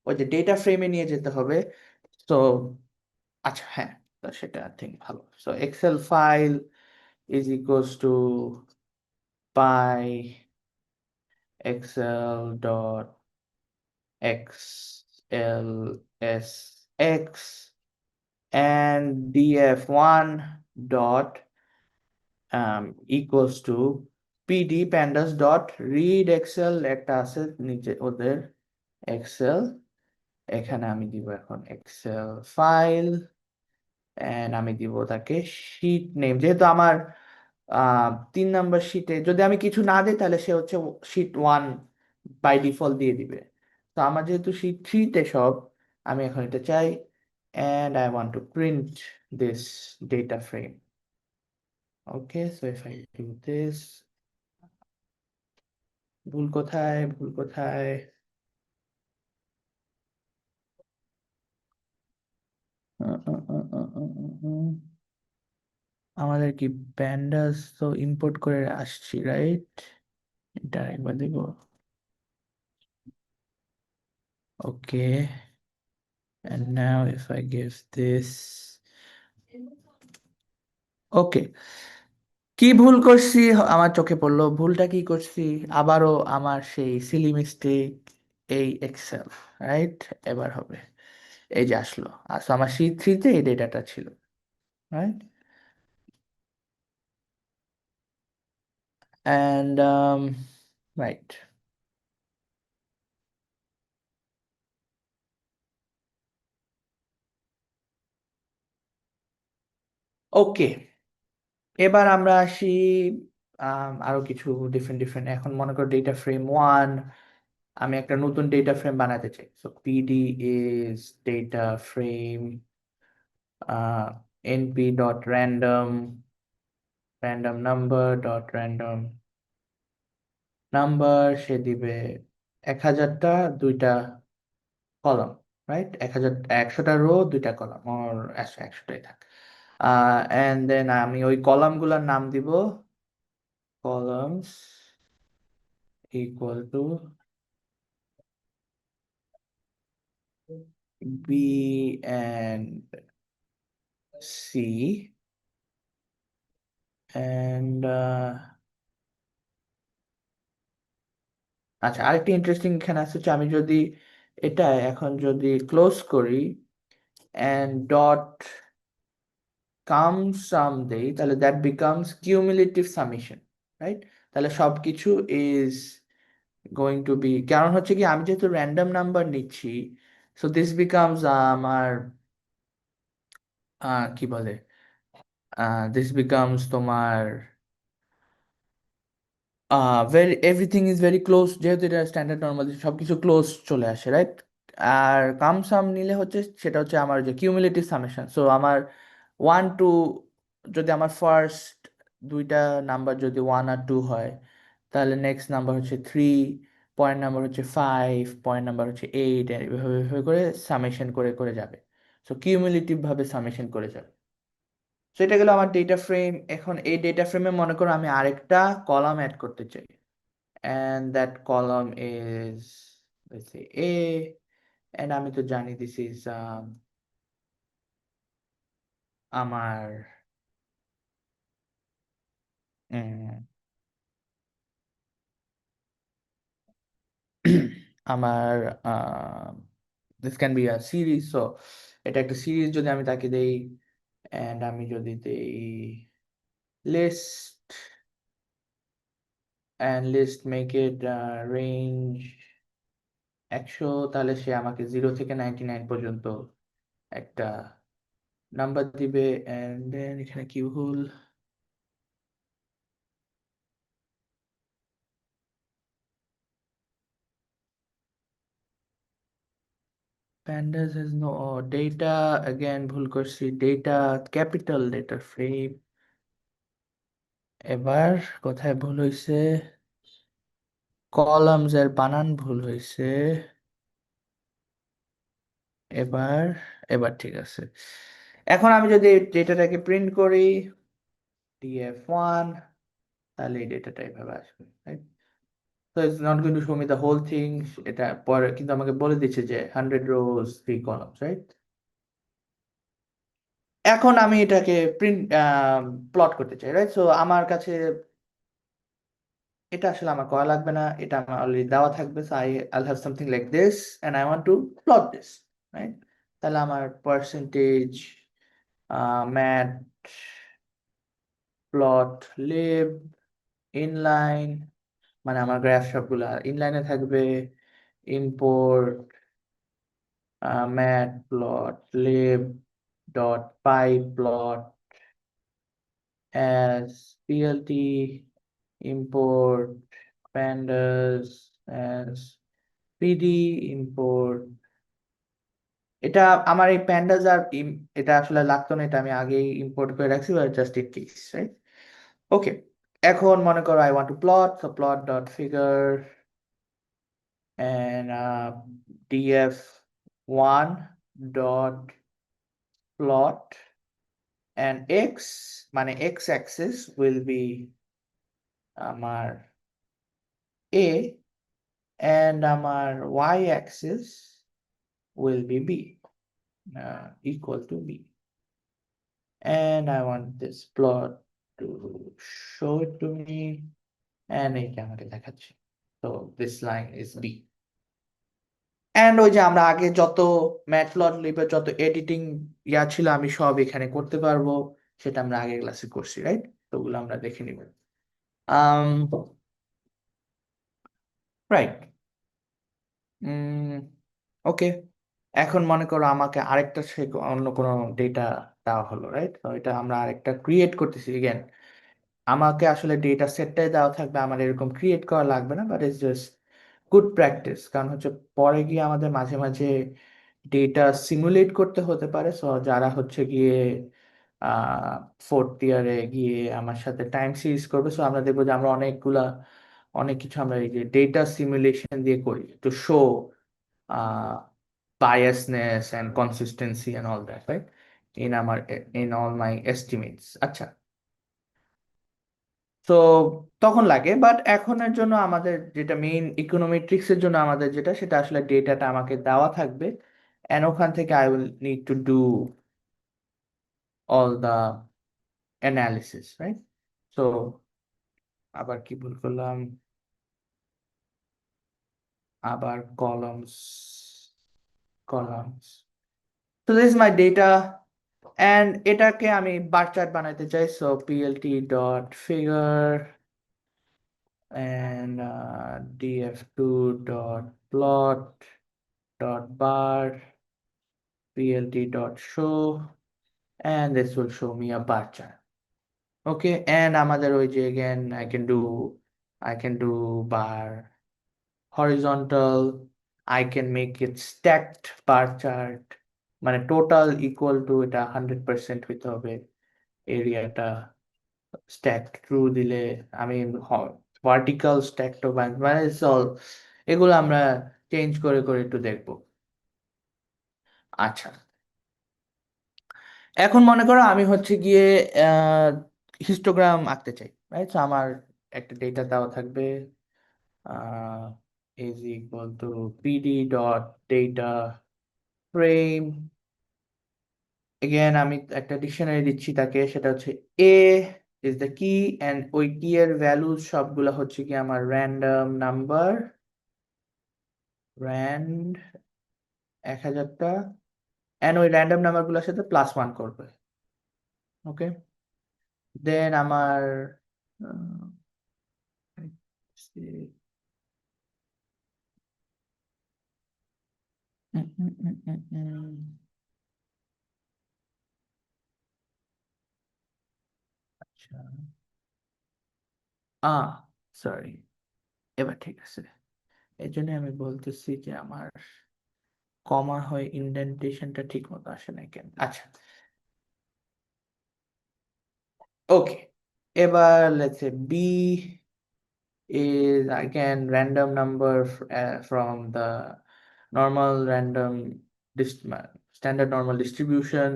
ওই যে ডেটা ফ্রেমে নিয়ে যেতে হবে। তো আচ্ছা, হ্যাঁ, তো সেটা আই থিঙ্ক ভালো। So excel file is equals to py excel dot XL S X and df1 dot equals to pd pandas dot read excel, একটা আছে নিচে ওদের এক্সেল, এখানে আমি দিব এখন এক্সেল ফাইল, এন্ড আমি দিব তাকে শীট নেম, যেহেতু আমার 3 নাম্বার শীটে যদি আমি কিছু না দিই তাহলে সে হচ্ছে শীট ওয়ান বাই ডিফল্ট দিয়ে দিবে। তো আমার যেহেতু শীট থ্রিতে সব, আমি এখন এটা চাই, and I want to print this data frame. Okay, so if I do this, ভুল কোথায়, ভুল কোথায়? আমাদের কি প্যান্ডাস তো ইম্পোর্ট করে আসছি, রাইট? এটা একবার দেখবো। Okay, and now if I give this, ওকে, কি ভুল করছি আমার চোখে পড়লো, ভুলটা কি করছি, আবারও আমার সেই সিলি মিস্টেক, এই এক্সেল, রাইট? এবার হবে, এই যে আসলো, আসলে আমার শীট থ্রিতে এই ডেটাটা ছিল, রাইট? And right. ওকে, এবার আমরা আসি আরো কিছু ডিফারেন্ট ডিফারেন্ট, এখন মনে করো ডেটা ফ্রেম ওয়ান, আমি একটা নতুন ডেটা ফ্রেম বানাতে চাই। So pd is data frame np dot random random number dot random number, সে দিবে 1000টা 2টা কলাম, রাইট? 100টা রো 2টা কলাম, ওর 100টাই থাক। এন্ড দেন আমি ওই কলামগুলোর নাম দিব columns equal to B and C, and আচ্ছা, আরেকটি ইন্টারেস্টিং এখানে আছে যে আমি যদি এটা এখন যদি ক্লোজ করি and dot কাম সাম দেই, তাহলে that becomes cumulative summation, right? তাহলে সবকিছু ইজ গোয়িং টু বি, কারণ হচ্ছে কি আমি যেহেতু র্যান্ডম নাম্বার নিচ্ছি, সো দিস বিকামস আমার কি বলে, দিস বিকামস তোমার very, everything is very close, যেহেতু এটা স্ট্যান্ডার্ড নর্মাল সবকিছু ক্লোজ চলে আসে, রাইট? আর কাম সাম নিলে হচ্ছে সেটা হচ্ছে আমার যে কিউমুলেটিভ সামেশন। সো আমার ওয়ান টু, যদি আমার ফার্স্ট দুইটা নাম্বার যদি ওয়ান আর টু হয়, তাহলে নেক্সট নাম্বার হচ্ছে থ্রি, পয়েন্ট নাম্বার হচ্ছে ফাইভ, পয়েন্ট নাম্বার হচ্ছে এইট, এভাবে এভাবে করে সামেশন করে করে যাবে। সো কিউমুলেটিভ ভাবে সামেশন করে যাবে। সো এটা গেল আমার ডেটা ফ্রেম। এখন এই ডেটা ফ্রেমে মনে করো আমি আরেকটা কলাম অ্যাড করতে চাই, and that column is, let's say, A, and আমি তো জানি this is আমার উম, আমার this can be a series, so এটা একটা সিরিজ যদি আমি তাকে দেই, অ্যান্ড আমি যদি দেই list, and list make it range 100, তাহলে সে আমাকে 0 থেকে 99 পর্যন্ত একটা নাম্বার দিবে। অ্যান্ড দেন এখানে কি ভুল, pandas has no data, again ভুল করছি, ডেটা ক্যাপিটাল ডেটা ফ্রেম। এবার কোথায় ভুল হয়েছে, কলামস এর বানান ভুল হয়েছে। এবার এবার ঠিক আছে। এখন আমি যদি ডেটাটাকে প্রিন্ট করি df1, তাহলে এই ডেটাটা এভাবে আসবে, রাইট? তো it's not going to show me the whole thing. এটা পরে কিন্তু আমাকে বলে দিচ্ছে যে 100 rows 3 columns, রাইট? এখন আমি এটাকে প্রিন্ট প্লট করতে চাই, রাইট? সো আমার কাছে এটা আসলে আমার করা লাগবে না, এটা আমার অলরেডি দেওয়া থাকবে। So I'll have something like this and I want to plot this, right? তাহলে আমার পার্সেন্টেজ ম্যাট প্লট লিব ইনলাইন, মানে আমার গ্রাফ সবগুলা ইনলাইনে থাকবে। ইম্পোর্ট ম্যাট প্লট লিব ডট পাই plot as plt, import pandas as pd, import। এটা আমার এই প্যান্ডাস আর এটা আসলে লাগতো না, এটা আমি আগেই ইম্পোর্ট করে রাখছি, just in case, right? Okay, এখন মনে করো I want to plot, so plot dot figure and df1 dot plot, and x মানে x axis will be আমার a and আমার y axis will be b, equal to b, and I want this plot to show it to me, and এইটা আমাকে দেখাচ্ছে। So this line is b, and ওই যে আমরা আগে যত ম্যাটপ্লটলিবে যত এডিটিং ছিল আমি সব এখানে করতে পারবো, সেটা আমরা আগের ক্লাসে করছি, রাইট? তো ওগুলো আমরা দেখে নিব। um right, okay. এখন মনে করো আমাকে আরেকটা অন্য কোনো ডেটা দেওয়া হলো, রাইট? তো এটা আমরা আরেকটা ক্রিয়েট করতেছি। again আমাকে আসলে ডেটা সেটটাই দেওয়া থাকবে, আমার এরকম ক্রিয়েট করা লাগবে না, but it's just good practice. কারণ হচ্ছে পরে গিয়ে আমাদের মাঝে মাঝে ডেটা সিমুলেট করতে হতে পারে। সো যারা হচ্ছে গিয়ে ফোর্থ ইয়ারে গিয়ে আমার সাথে টাইম সিরিজ করবে, সো আমরা দেখবো যে আমরা অনেক কিছু আমরা এই যে ডেটা সিমুলেশন দিয়ে করি to show biasness and consistency and all that, right? In all my estimates, আচ্ছা। তো তখন লাগে, বাট এখনের জন্য আমাদের যেটা মেইন ইকোনোমেট্রিক্স এর জন্য আমাদের যেটা, সেটা আসলে ডেটাটা আমাকে দেওয়া থাকবে, এন্ড ওখান থেকে I will need to do all the analysis, right? So আবার কি ভুল করলাম, আবার কলামস। তো this is my data, and এটাকে আমি বার চার্ট বানাইতে চাই। So plt dot figure and df2 dot plot dot bar plt dot show, and this will show me a bar chart. Okay, and আমাদের ওই যে again I can do bar horizontal, I can make it stacked bar chart, মানে total equal to এটা 100% হইতে হবে এরিয়াটা। Stack true দিলে আমি ভার্টিক্যাল স্ট্যাকটা মানে সল, এগুলো আমরা চেঞ্জ করে করে একটু দেখবো। আচ্ছা, এখন মনে করো আমি হচ্ছে গিয়ে হিস্টোগ্রাম আঁকতে চাই, রাইট? তো আমার একটা ডেটা দেওয়া থাকবে, is equal two pd dot data frame again আমি একটা ডিকশনারি দিচ্ছি তাকে, সেটা হচ্ছে এ ইজ দ্য কি, অ্যান্ড ওই কি এর ভ্যালুজ সবগুলা হচ্ছে কি আমার র্যান্ডম নাম্বার, র্যান্ড 1000টা, অ্যান্ড ওই র্যান্ডম নাম্বার গুলোর সাথে +1 করবে। ওকে, দেন আমার let's see. উম, উম, উম, উম, উম। আচ্ছা, সরি, এবার ঠিক আছে। এই জন্য আমি বলতেছি যে আমার কমা হয় ইন্ডেন্টেশনটা ঠিক মতো আসে না কেন। আচ্ছা, ওকে, এবার let's say B is again random number from the normal random standard normal distribution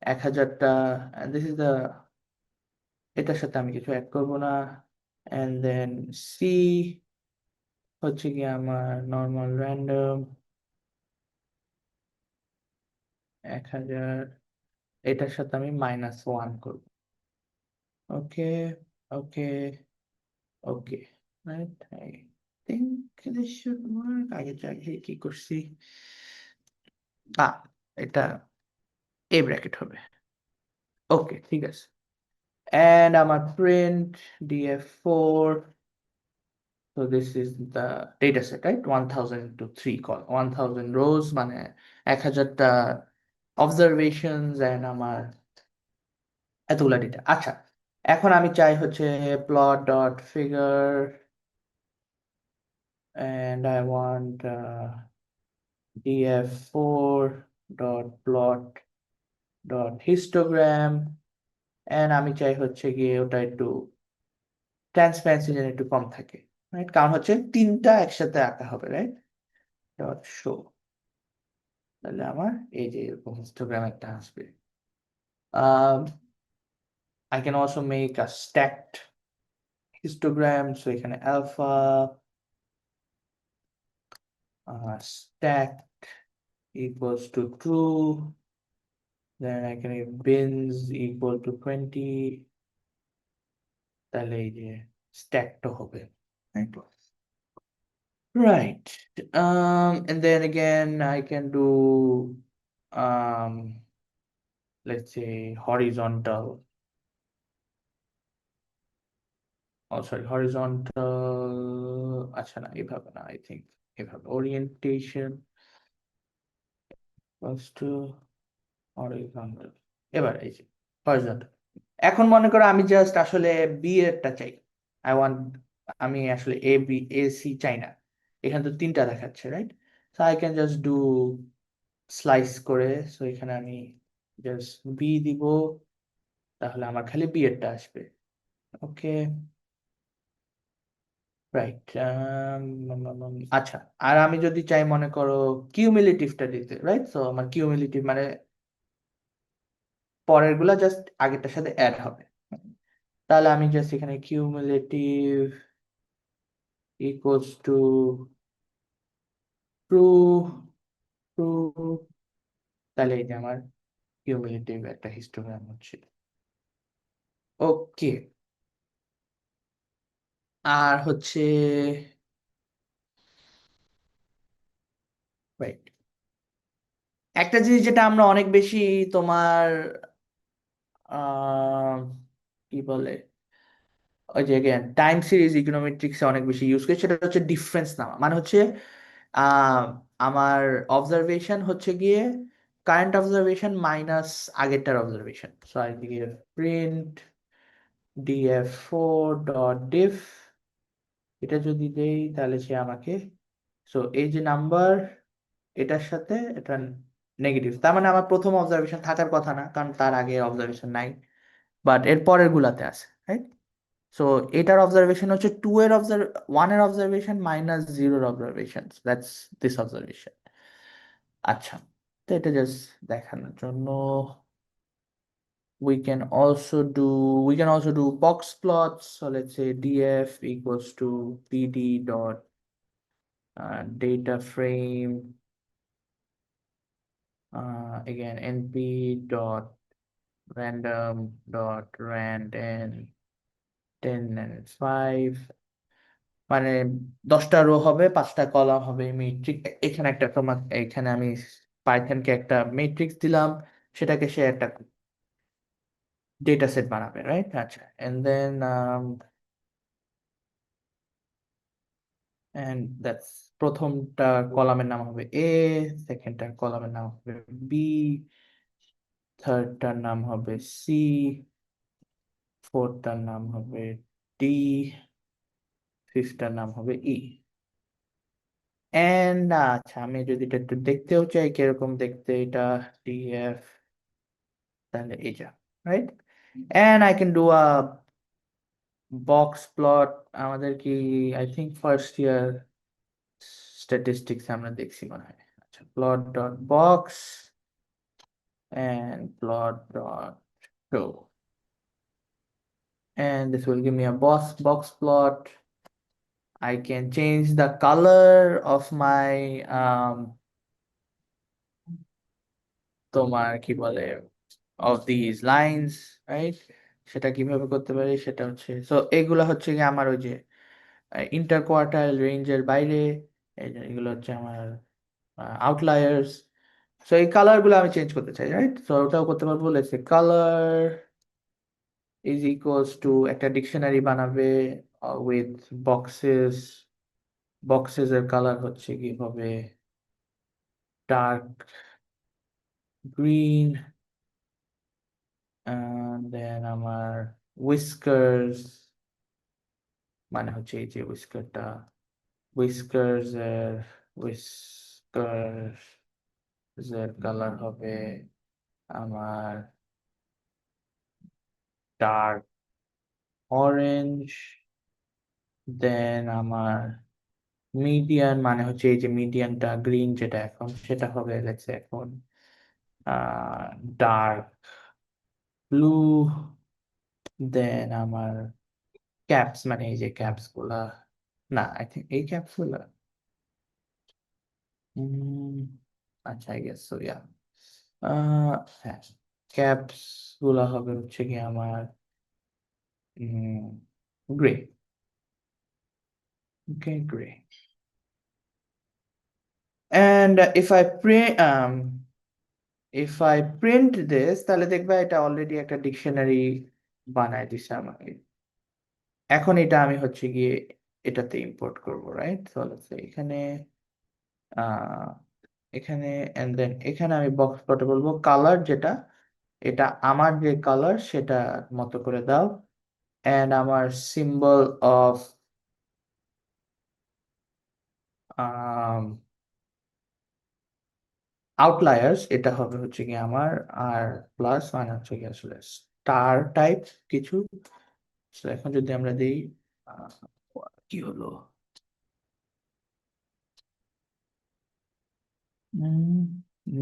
1000টা, and this is the, এটার সাথে আমি কিছু অ্যাড করব না, and then C হচ্ছে কি আমার নর্মাল র্যান্ডম 1000, এটার সাথে আমি -1 করব। Okay, okay, okay, right, I think this should work. আগে আগে কি করছি, এটা এ ব্র্যাকেট হবে। ওকে, ঠিক আছে, and আমার print df4, so this is the data set, right? 1000 into 3 call 1000 rows মানে 1000টা observations and আমার এতগুলা ডেটা। আচ্ছা, এখন আমি চাই হচ্ছে plot dot figure, and I want df4 dot plot dot histogram, and আমি চাই হচ্ছে গিয়ে ওটা একটু ট্রান্সপারেন্সি যেন একটু কম থাকে, রাইট? কারণ হচ্ছে তিনটা একসাথে আঁকা হবে, রাইট? ডট শো, তাহলে আমার এই যে এরকম হিস্টোগ্রাম একটা আসবে। I can also make a stacked histogram, so এখানে alpha stacked equals to true, then I can make bins equal to 20, তাহলে এই যে stacked হবে, right? Right. And then again I can do let's say horizontal, oh sorry, horizontal, আচ্ছা না এভাবে না, I think এভাবে orientation equals to horizontal, এবার এই যে horizontal। এখন মনে করো আমি জাস্ট আসলে বি এরটা চাই, আই ওয়ান্ট, আমি আসলে এ বি এ সি চাই না, এখানে তো তিনটা দেখাচ্ছে, right? So I can just do slice করে, সো এখানে আমি জাস্ট বি দিব, তাহলে আমার খালি বি এরটা আসবে। ওকে, রাইট, আচ্ছা, আর আমি যদি চাই মনে করো কিউমুলেটিভটা দিতে, রাইট? সো আমার কিউমুলেটিভ মানে পরের গুলা জাস্ট আগেরটার সাথে অ্যাড হবে, তাহলে আমি জাস্ট এখানে cumulative equals to true, true, তাহলে এই যে আমার কিউমুলেটিভ একটা হিস্টোগ্রাম হচ্ছে। ওকে, আর হচ্ছে রাইট, একটা জিনিস যেটা আমরা অনেক বেশি তোমার আহ কি বলে ওই যে টাইম সিরিজ ইকোনোমেট্রিক্সে অনেক বেশি ইউজ করি, সেটা হচ্ছে ডিফারেন্স নেওয়া, মানে হচ্ছে আহ, আমার অবজারভেশন হচ্ছে গিয়ে কারেন্ট অবজারভেশন মাইনাস আগেরটার অবজারভেশন, সো আই দিকে প্রিন্ট df4 ডট ডিফ, এটা যদি দেই তাহলে সে আমাকে, সো এই যে নাম্বার এটার সাথে এটা নেগেটিভ, তার মানে আমার প্রথম অবজারভেশন থাকার কথা না, কারণ তার আগে অবজারভেশন নাই, বাট এর পরের গুলাতে আছে, রাইট? সো এটার অবজারভেশন হচ্ছে টু এর ওয়ান এর অবজারভেশন মাইনাস জিরোর অবজারভেশন, দ্যাটস দিস অবজারভেশন। আচ্ছা, তো এটা জাস্ট দেখানোর জন্য we can also do box plots, so let's say df equals to pd dot data frame again np dot random dot rand and 10 and 5, মানে 10টা rho হবে, 5টা কলাম হবে মেট্রিক। এখানে একটা তোমার, এখানে আমি পাইথনকে একটা মেট্রিক্স দিলাম, সেটাকে সে একটা ডেটা সেট বানাবে, রাইট? আচ্ছা, এন্ড দেন এন্ড দ্যাটস, প্রথমটা কলামের নাম হবে এ, সেকেন্ডটা কলামের নাম হবে বি, থার্ডটার নাম হবে সি, ফোর্থটার নাম হবে ডি, ফিফথটার নাম হবে ই। এন্ড আচ্ছা, আমি যদি এটা একটু দেখতেও চাই কিরকম দেখতে এটা, ডিএফ, তাহলে এইটা, right? And I can do a box plot. আমাদের কি, I think first year statistics আমরা দেখছি মনে হয়। আচ্ছা, plot dot box and plot dot show, and this will give me a box plot. I can change the color of my তোমার কি বলে, of these lines, right? সেটা কিভাবে করতে পারি, সেটা হচ্ছে, সো এগুলা হচ্ছে কি আমার ওই যে ইন্টার কোয়ার্টাইল রেঞ্জের বাইরে, এগুলো হচ্ছে আমার আউটলায়ার্স। সো এই কালার গুলো আমি চেঞ্জ করতে চাই, রাইট? সো ওটাও করতে পারবো। Let's say colour is equals two একটা ডিকশনারি বানাবে উইথ বক্সেস, বক্সেস এর কালার হচ্ছে কি হবে ডার্ক গ্রিন, দেন আমার উইস্কার্স, মানে হচ্ছে এই যে উইস্কারটা, উইস্কার্স এর উইস্কার্স এর কালার হবে আমার ডার্ক অরেঞ্জ, দেন আমার মিডিয়ান, মানে হচ্ছে এই যে মিডিয়ানটা গ্রিন যেটা এখন, সেটা হবে লেটস সে এখন ডার্ক ব্লু, দেন আমার ক্যাপস, মানে এই যে ক্যাপস গুলা, না আই থিঙ্ক এই ক্যাপস গুলা, উম, আচ্ছা আই গেস সো ইয়া, হ্যাঁ, ক্যাপস গুলা হবে হচ্ছে কি আমার grey, okay grey. And if I print this, তাহলে দেখবে এটা অলরেডি একটা ডিকশনারি বানায় দিছে আমাকে। এখন এটা আমি হচ্ছে গিয়ে এটাতে ইম্পোর্ট করব, রাইট? তো এখানে আহ এখানে এন্ড দেন এখানে আমি বক্স প্লটে বলবো কালার যেটা, এটা আমার যে কালার সেটা মতো করে দাও, এন্ড আমার সিম্বল অফ আউটলায়ার্স, এটা হবে হচ্ছে কি আমার আর প্লাস, মানে হচ্ছে কি আসলে স্টার টাইপ কিছু। So, এখন যদি আমরা দিই আহ, কি হলো,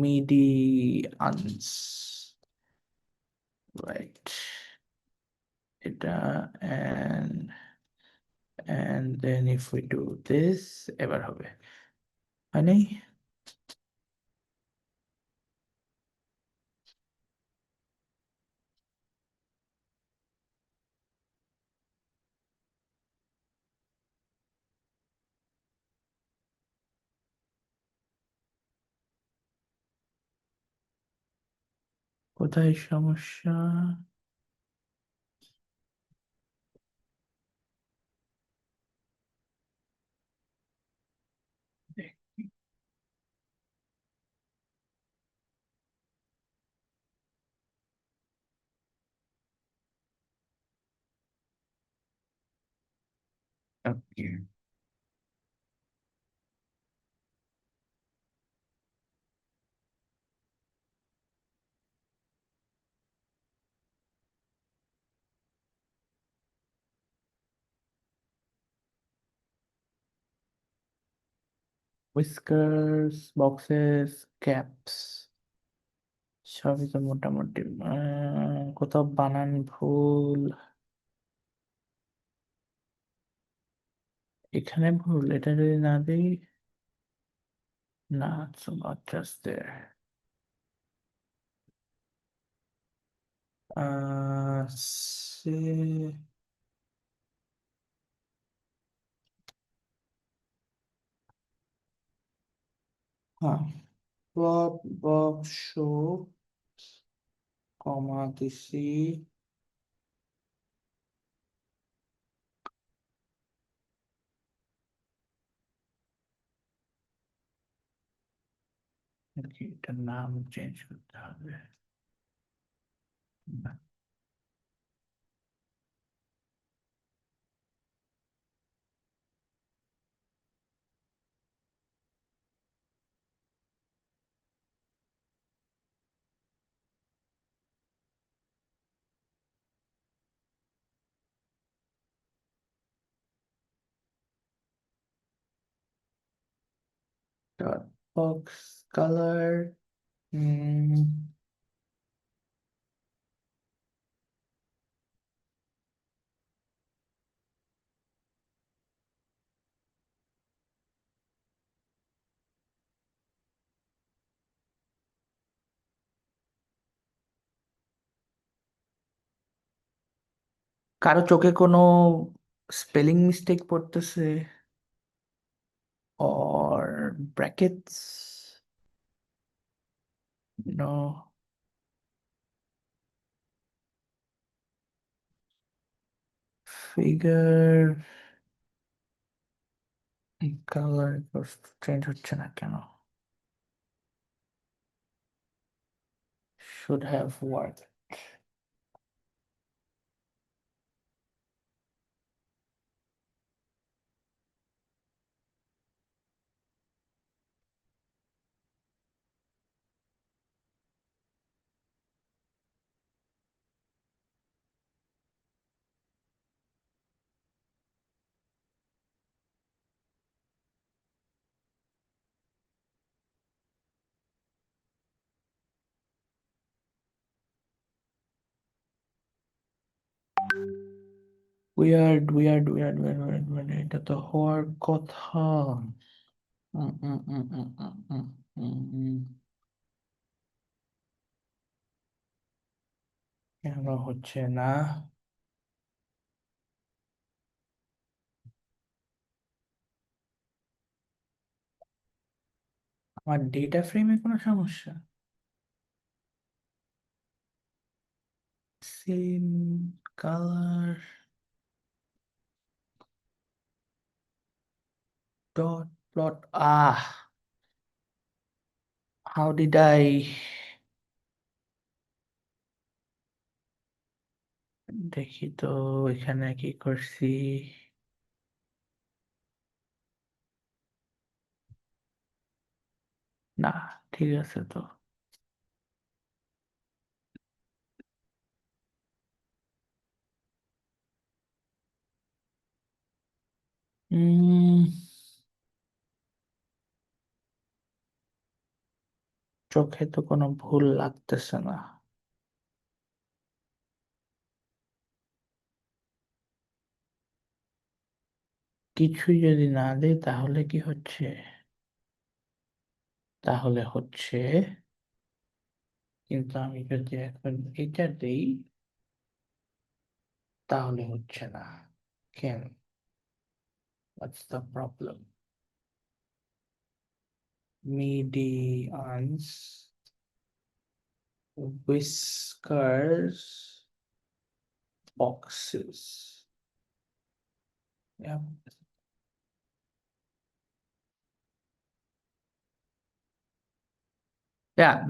মিডিয়ানস, রাইট? এটা and then if we do this, এবার হবে, মানে কোথায় সমস্যা? Okay. whiskers, boxes, caps, সবই তো মোটামুটি, কোথাও বানান ভুল, এখানে ভুল, এটা যদি না দিই, না, so not just there. সে হ্যাঁ, প্লট বক্স কমা দিছি, এটার নাম চেঞ্জ করতে হবে। ডট বক্স কালার, কারো চোখে কোনো স্পেলিং মিস্টেক পড়তেছে, or brackets? No. Figure color change হচ্ছে না কেন? Should have worked. Weird. এটা তো হওয়ার কথা। উম, উম, উম, উম, উম, উম, উম, উম। কেন হচ্ছে না? আমার ডেটা ফ্রেমে কোনো সমস্যা? Same colour dot plot, how did I দেখি তো এখানে কি করছি। না, ঠিক আছে তো। উম চোখে তো কোনো ভুল লাগতেছে না। কিছুই যদি না দেই তাহলে কি হচ্ছে? তাহলে হচ্ছে, কিন্তু আমি যদি এখন এটা দেই তাহলে হচ্ছে না কেন? What's the problem? Medians, whiskers, boxes. Yeah.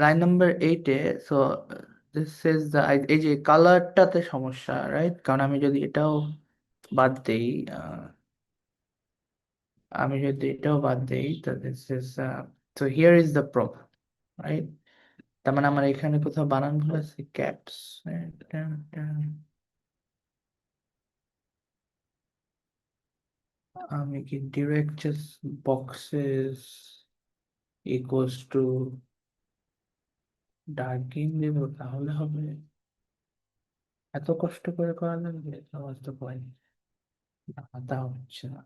Line number 8-এ, সো দিস ইজ দ্য, এই যে কালারটাতে সমস্যা, রাইট? কারণ আমি যদি এটাও বাদ দেই, আমি যদি এটাও বাদ দেই, তো this is, so here is the problem, right? তার মানে আমার এখানে কোথাও বানান ভুল আছে, ক্যাপস। আমি কি direct just boxes equals to ডার্কিং দেবো তাহলে হবে? এত কষ্ট করে করা লাগবে? Was the point. তা হচ্ছে না।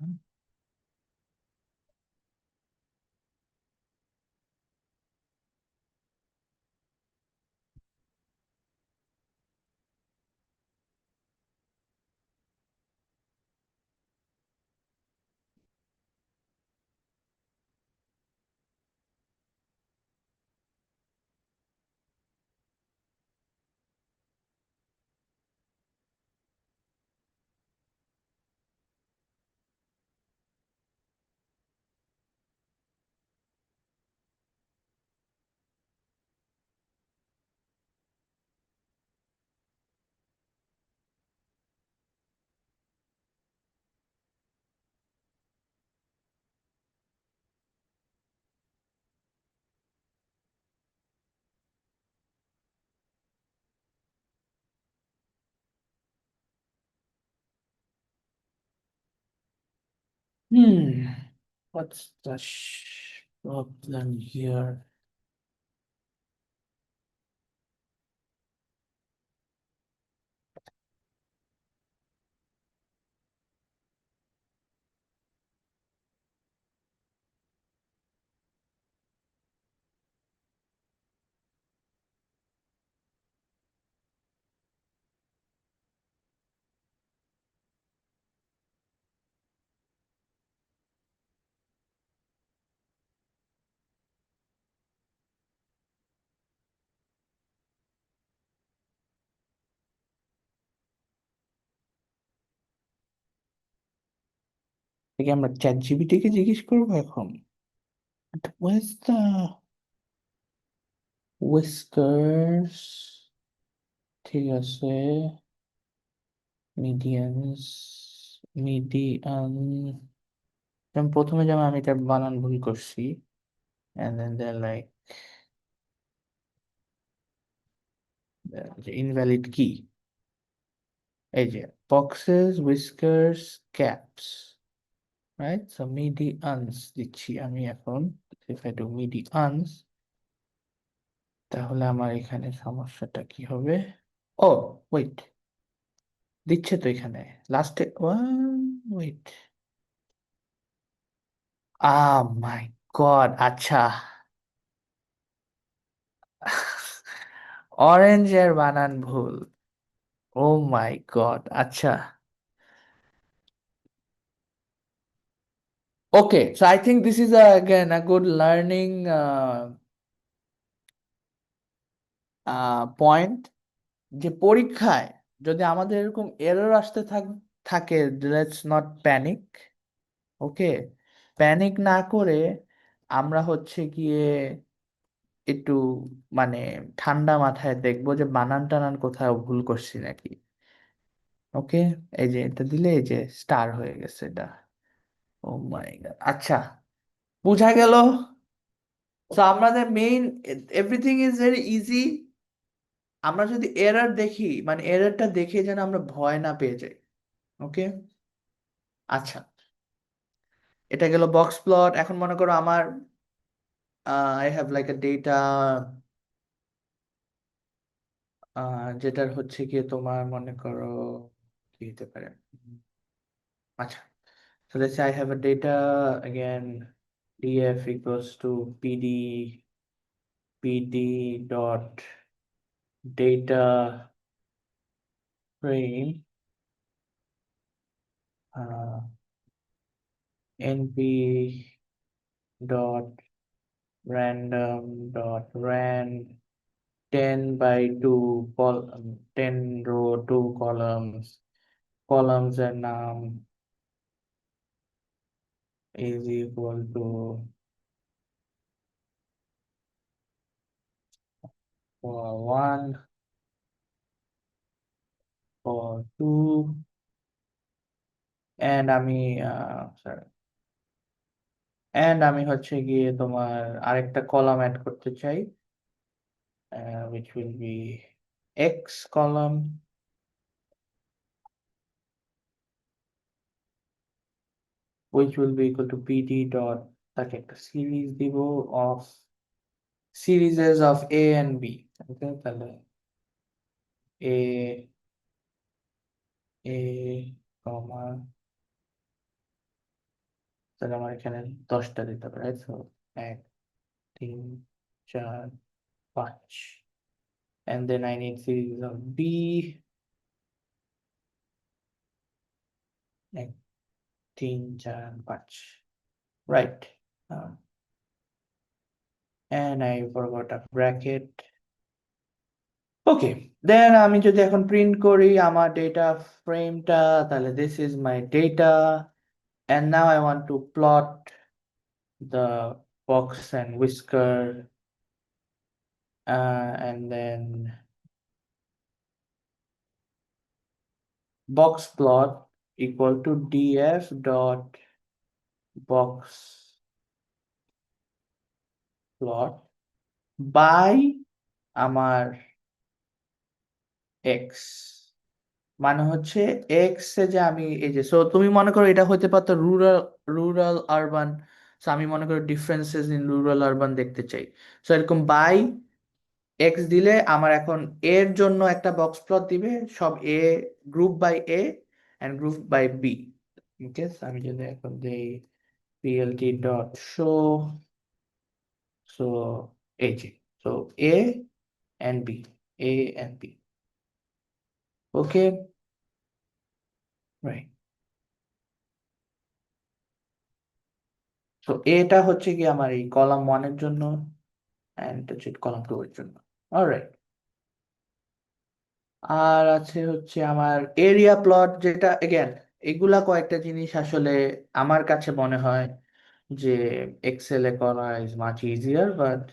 What's the problem here? থেকে আমরা চ্যাট জিপিটি কে জিজ্ঞেস করবো এখন? Where's the whiskers? ঠিক আছে, মিডিয়ানস, মিডিয়ান। প্রথমে যেমন আমি এটা বানান ভুল করছি, and then they're like invalid key, এই যে boxes, whiskers, caps, right? So medians দিচ্ছি আমি এখন, if I do medians, তাহলে আমার এখানে সমস্যাটা কি হবে? ও ওয়েট, দিচ্ছে তো এখানে লাস্টে, ওয়েট, মাই গড, আচ্ছা। অরেঞ্জের বানান ভুল, ও মাই গড, আচ্ছা। Okay, so I think this is again a good learning point, যে পরীক্ষায় যদি আমাদের এরকম এরর আসতে থাকে, let's not panic. Okay, panic না করে আমরা হচ্ছে গিয়ে একটু মানে ঠান্ডা মাথায় দেখবো যে বানান টানান কোথাও ভুল করছি নাকি। ওকে, এই যে এটা দিলে এই যে স্টার হয়ে গেছে এটা। ও মাই গড, আচ্ছা, বোঝা গেল। তো আমাদের main, everything is very easy. আমরা যদি এরর দেখি, মানে এররটা দেখে যেন আমরা ভয় না পেয়ে যাই। ওকে, আচ্ছা, এটা গেল বক্স প্লট। এখন মনে করো আমার I have like a data যেটার হচ্ছে গিয়ে তোমার মনে করো কি হতে পারে। আচ্ছা, so let's say I have a data again, df equals to pd dot data frame np dot random dot rand 10 by 2 10 row 2 columns and is equal to for 1 for 2, and আমি sorry, and আমি হচ্ছে গিয়ে তোমার আরেকটা column add করতে চাই, which will be x column, which will be equal to pd dot, তাকে একটা সিরিজ দিব of series of a and b। ওকে, তাহলে a কমা, তাহলে আমার এখানে 10টা দিতে হবে, right? So 1 3 4 5, and then I need series of b, 1 3 4 5, right? And I forgot a bracket. ওকে, দেন আমি যদি এখন প্রিন্ট করি আমার ডেটা ফ্রেমটা, তাহলে this is my data, and now I want to plot the box and whisker, and then box plot equal to df dot box plot by আমার x, মানে হচ্ছে এক্স এ যে আমি এই যে, সো তুমি মনে করো এটা হতে পারতো রুরাল আরবান, সো আমি মনে করি ডিফারেন্সেস ইন রুরাল আরবান দেখতে চাই। সো এরকম বাই এক্স দিলে আমার এখন এর জন্য একটা বক্স প্লট দিবে, সব A, group by A and group by B. Okay, আমি যদি এখন দেই plt ডট শো, সো এই যে, so A and B, A and B. Okay, right. তো এটা হচ্ছে কি আমার এই কলাম ওয়ানের জন্য, এন্ড এটা হচ্ছে কলাম টু এর জন্য। অলরাইট। আর আছে হচ্ছে আমার এরিয়া প্লট, যেটা এগেন এগুলা কয়েকটা জিনিস আসলে আমার কাছে মনে হয় যে এক্সেলে করা is much easier, but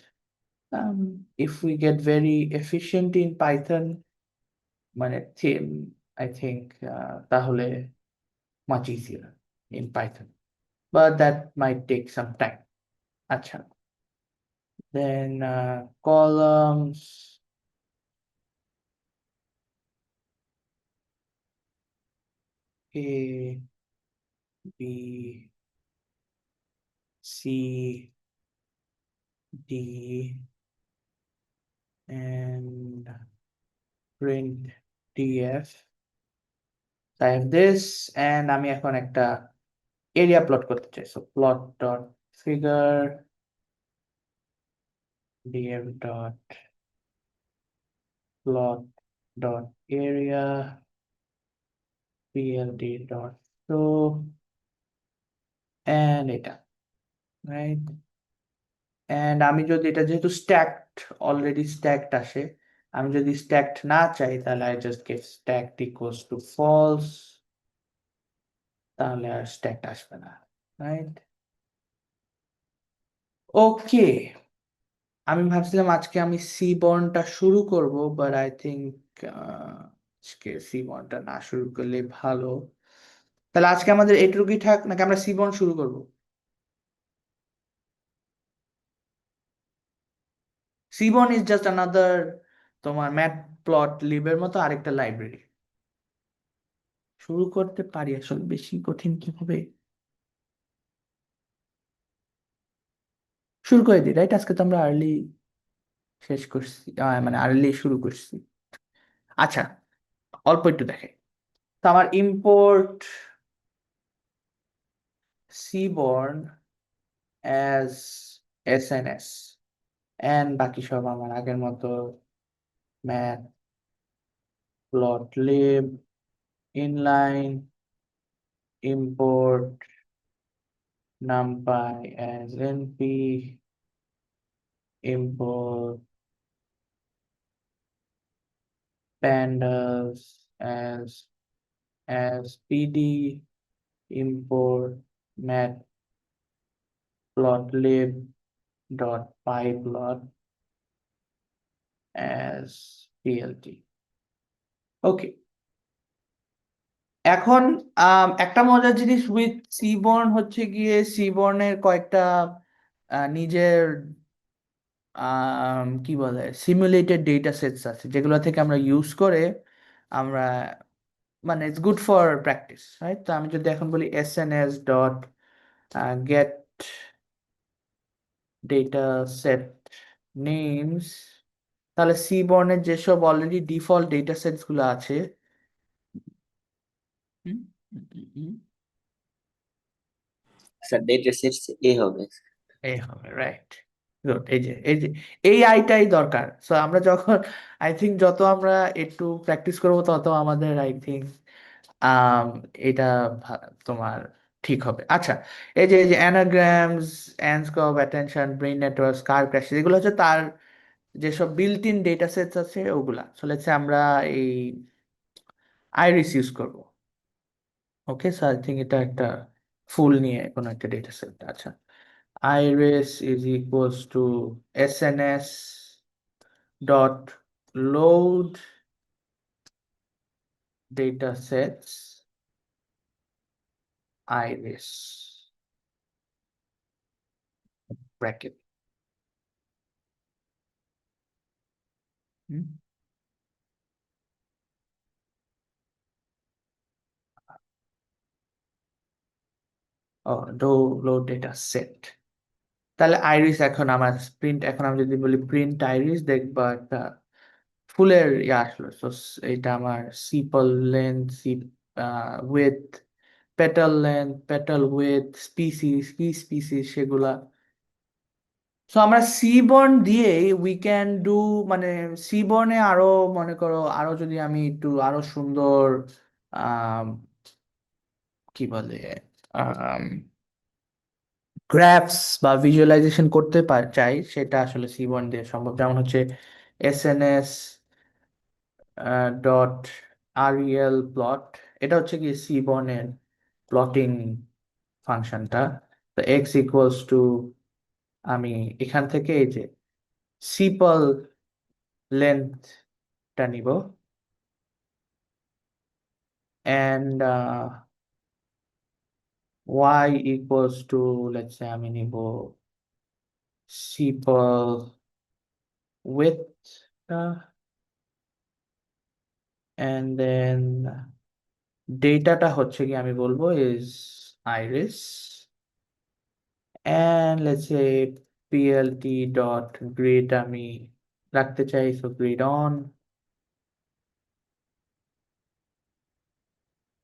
if we get very efficient in Python, মানে আই থিঙ্ক তাহলে much easier in Python, but that might take some time. আচ্ছা, then columns, A, B, C, D, and print df. I have this, and আমি এখন একটা area plot করতে চাই, so plot dot figure df dot plot dot area pld dot show, and এটা, right. And আমি যদি এটা যেহেতু স্ট্যাকড, অলরেডি স্ট্যাকড আসে, আমি যদি স্ট্যাকড না চাই তাহলে I just get stacked equals to false, তাহলে আর স্ট্যাকড আসবে না, রাইট। ওকে, আমি ভাবছিলাম আজকে আমি সি বর্নটা শুরু করব, বাট আই থিঙ্ক আজকে সি বর্নটা না শুরু করলে ভালো। তাহলে আজকে আমাদের এটুকুই থাক, নাকি আমরা সি বর্ন শুরু করব? Seaborn is just another তোমার ম্যাট প্লট লিবের মতো আরেকটা লাইব্রেরি। শুরু করতে পারি, আসলে বেশি কঠিন কি হবে। শুরু করে দিই, রাইট? আজকে তো আমরা আর্লি শেষ করছি, মানে আর্লি শুরু করছি। আচ্ছা, অল্প একটু দেখে। তো আমার import seaborn as SNS, and বাকি সব আমার আগের মতো matplotlib inline import numpy as np import pandas as pd import matplotlib dot pyplot as plt. ওকে, এখন একটা মজার জিনিস উইথ সিবর্ন হচ্ছে গিয়ে সিবর্নের কয়েকটা নিজের কি বলে সিমুলেটেড ডেটা সেটস আছে, যেগুলো থেকে আমরা ইউজ করে আমরা, মানে it's good for practice, right? তো আমি যদি এখন বলি SNS dot gate data set names, তাহলে সিবর্নের যেসব অলরেডি ডিফল্ট ডেটা সেটস গুলো আছে, হুম, হুম, হুম, হুম, স্যার ডেটা সেটস এ হবে। এই হবে, রাইট। গুড, এই যে এই আইটাই দরকার। সো আমরা যখন, আই থিঙ্ক যত আমরা একটু প্র্যাকটিস করবো তত আমাদের আই থিঙ্ক আম, এটা তোমার ঠিক হবে। আচ্ছা, এই যে অ্যানাগ্রামস, অ্যানস্কোপ, অ্যাটেনশন, ব্রেইন নেটওয়ার্কস, কার ক্র্যাশ, এগুলো হচ্ছে তার যেসব বিল্ট ইন ডেটা সেটস আছে ওগুলা। সো লেটস আমরা এই আইরিস ইউজ করবো। ওকে, সো আই থিঙ্ক এটা একটা ফুল নিয়ে কোনো একটা ডেটা সেট। আচ্ছা, iris is equals to sns dot load data sets iris bracket. Hmm, load data set, তাহলে আইরিস এখন আমার প্রিন্ট, এখন আমি যদি বলি প্রিন্ট আইরিস, দেখবা একটা ফুলের ইয়ে আসলো। তো এটা আমার sepal length, width, petal length, petal width, species, কি স্পিসিস সেগুলা। সো আমরা সিবর্ন দিয়ে উই ক্যান ডু, মানে সিবর্নে আরো মনে করো, আরো যদি আমি একটু আরো সুন্দর আহ কি বলে গ্রাফস বা ভিজুয়ালাইজেশন করতে চাই, সেটা আসলে সিবর্ন দিয়ে সম্ভব। যেমন হচ্ছে SNS ডট আরইএল প্লট, এটা হচ্ছে কি সিবর্নের প্লটিং ফাংশনটা। তো এক্স ইকুয়ালস টু, আমি এখান থেকে এই যে সিপল লেন্থটা নিব, and y equals to, let's say আমি নিব সিপল width, and then ডেটাটা হচ্ছে কি আমি বলবো is iris, and let's say plt dot grid আমি রাখতে চাই, so grid on,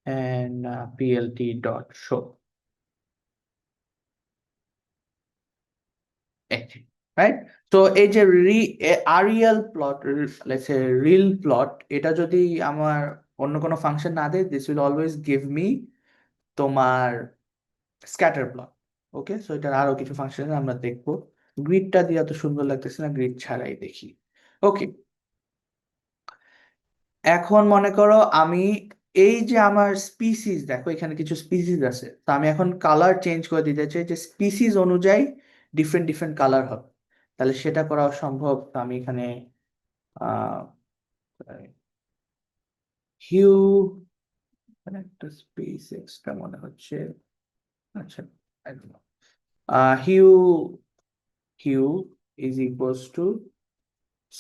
and plt dot show, right. তো এই যে Arial plot, let's say reel plot, এটা যদি আমার অন্য কোনো ফাংশন না দেয়, this will always give me তোমার স্ক্যাটার প্লট। ওকে, সো এটার আরো কিছু ফাংশন আমরা দেখবো। গ্রিডটা দিয়ে এত সুন্দর লাগতেছে না, গ্রিড ছাড়াই দেখি। ওকে, এখন মনে করো আমি এই যে আমার স্পিসিস, দেখো এখানে কিছু স্পিসিস আছে, তো আমি এখন কালার চেঞ্জ করে দিতে চাই যে স্পিসিস অনুযায়ী ডিফারেন্ট ডিফারেন্ট কালার হবে। তাহলে সেটা করা সম্ভব। তো আমি এখানে হিউ, একটা স্পেস এক্সট্রা মনে হচ্ছে, আচ্ছা একদম, hue, hue is equals to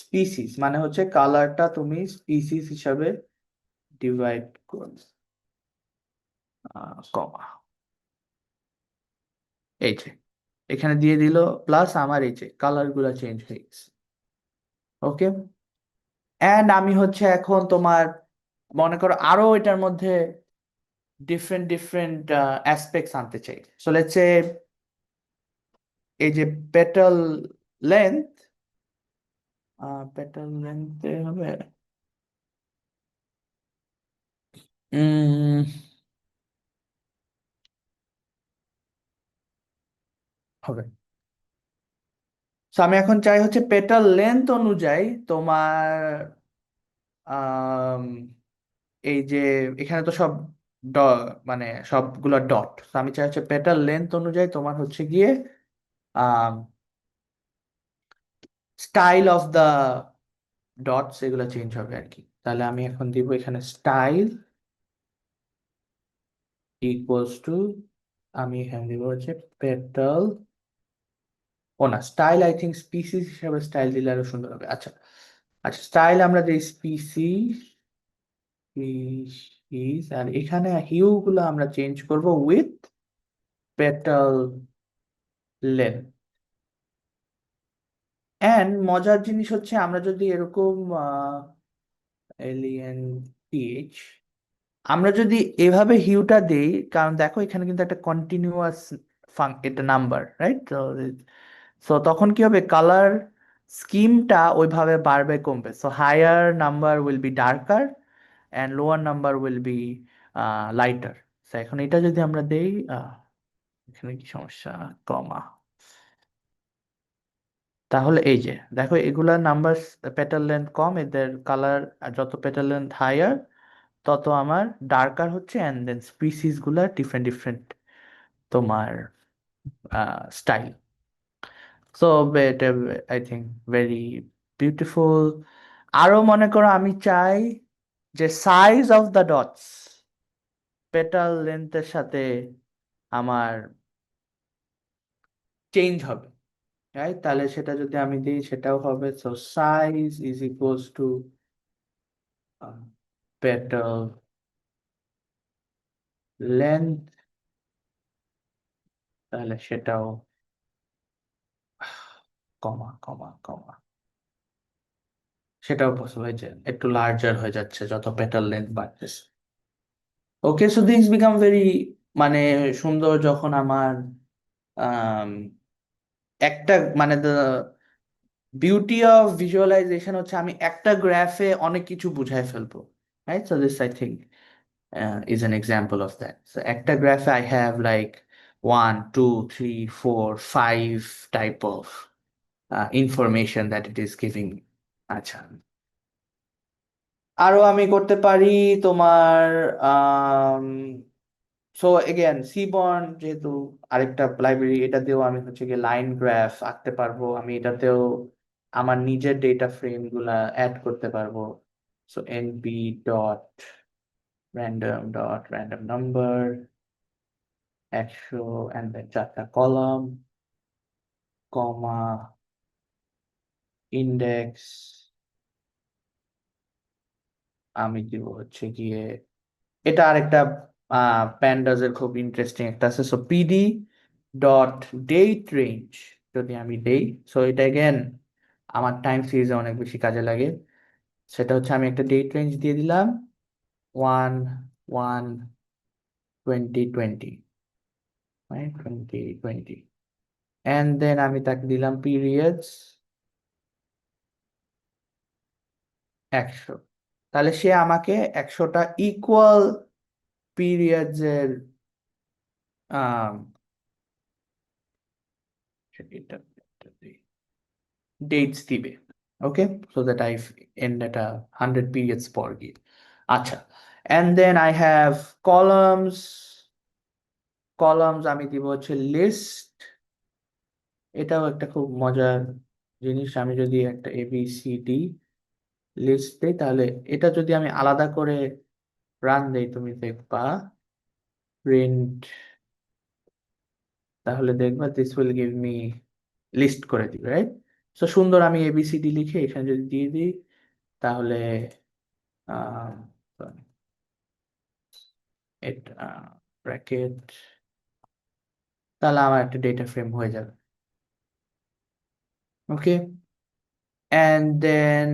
species, মানে হচ্ছে কালারটা তুমি স্পিসিস হিসাবে ডিভাইড করো, কমা, এই যে এখানে দিয়ে দিল, প্লাস আমার এই যে কালার গুলা চেঞ্জ হয়ে গেছে। ওকে, এন্ড আমি হচ্ছে এখন তোমার মনে করো আরো এটার মধ্যে ডিফারেন্ট ডিফারেন্ট অ্যাসপেক্টস আনতে চাই। সো লেটস সে এই যে পেটাল লেন্থ, পেটাল লেন্থে হবে উম হবে। So, আমি এখন চাই হচ্ছে পেটাল লেন্থ অনুযায়ী তোমার আম, এই যে এখানে তো সব ড মানে সবগুলো ডট, আমি চাই হচ্ছে পেটাল লেন্থ অনুযায়ী তোমার হচ্ছে গিয়ে স্টাইল অফ দা ডটস এগুলো চেঞ্জ হবে আর কি। তাহলে আমি এখন দিব এখানে স্টাইল ইকুয়ালস টু, আমি এখানে দিব হচ্ছে পেটাল, ও না, স্টাইল আই থিঙ্ক স্পিসিস হিসাবে স্টাইল দিলে আরো সুন্দর হবে। আচ্ছা আচ্ছা, স্টাইল আমরা দিই স্পিসিস, আর এখানে হিউ গুলো আমরা চেঞ্জ করব উইথ পেটাল লেন্থ। এন্ড মজার জিনিস হচ্ছে আমরা যদি এরকম এলিয়েন টিএইচ, আমরা যদি এভাবে হিউটা দেই, কারণ দেখো এখানে কিন্তু একটা কন্টিনিউয়াস এটা নাম্বার, রাইট? তো তখন কি হবে, কালার স্কিমটা ওইভাবে বাড়বে কমবে। So higher number will be darker and lower number will be lighter. এখন এটা যদি আমরা দেই, এখানে কি সমস্যা, কমা, তাহলে এই যে দেখো এগুলা নাম্বার, পেটাল লেন্থ কম, এদের কালার যত পেটাল লেন্থ হায়ার তত আমার ডার্কার হচ্ছে, অ্যান্ড দেন স্পিসিস গুলা ডিফারেন্ট ডিফারেন্ট তোমার স্টাইল। সো এটা আই থিঙ্ক ভেরি বিউটিফুল। আরো মনে করো আমি চাই যে size of the dots petal লেন্থের সাথে আমার চেঞ্জ হবে, রাইট? তাহলে সেটা যদি আমি দিই সেটাও হবে। So size is equals two petal length তাহলে সেটাও কমা কমা কমা সেটাও পসিবল যে একটু লার্জার হয়ে যাচ্ছে যত পেটাল লেন্থ বাড়তেছে। ওকে, সো দিস বিকাম ভেরি মানে সুন্দর যখন আমার আম, একটা মানে দ্য বিউটি অফ ভিজুয়ালাইজেশন হচ্ছে আমি একটা গ্রাফে অনেক কিছু বুঝাই ফেলবো, right? So this I think is an example of that. So একটা graph I have like 1, 2, 3, 4, 5 type of information that it is giving me. আচ্ছা, আরো আমি করতে পারি তোমার সো এগেন সিবর্ন যেহেতু আরেকটা লাইব্রেরি, এটা দিয়েও আমি হচ্ছে গিয়ে লাইন গ্রাফ আঁকতে পারবো, আমি এটাতেও আমার নিজের ডেটা ফ্রেম গুলা অ্যাড করতে পারবো। So np dot random number 100 and then 4টা কলাম, কমা, ইন্ডেক্স আমি দিব হচ্ছে গিয়ে, এটা আরেকটা প্যান্ডাস এর খুব ইন্টারেস্টিং একটা আছে। So pd dot date range যদি আমি দেই, সো এটা এগেন আমার টাইম সিরিজে অনেক বেশি কাজে লাগে। সেটা হচ্ছে আমি একটা ডেট রেঞ্জ দিয়ে দিলাম 1/1/2020, right? 2020 and then আমি তাকে দিলাম পিরিয়ডস 100। তাহলে সে আমাকে 100টা ইকুয়াল পিরিয়ডস এর ডেটস দিবে। Okay, so that I and at 100 periods পর গিয়ে। আচ্ছা, and then I have columns আমি দিব হচ্ছে লিস্ট। এটাও একটা খুব মজার জিনিস, আমি যদি একটা ABCD লিস্ট দেই তাহলে এটা যদি আমি আলাদা করে রান দেই তুমি দেখবা প্রিন্ট, তাহলে দেখবা this will give me list করে দিবে, রাইট? সো সুন্দর আমি ABCD লিখে এখানে যদি দিয়ে দিই তাহলে এটা ব্র্যাকেট, তাহলে আমার একটা ডেটা ফ্রেম হয়ে যাবে। ওকে, and then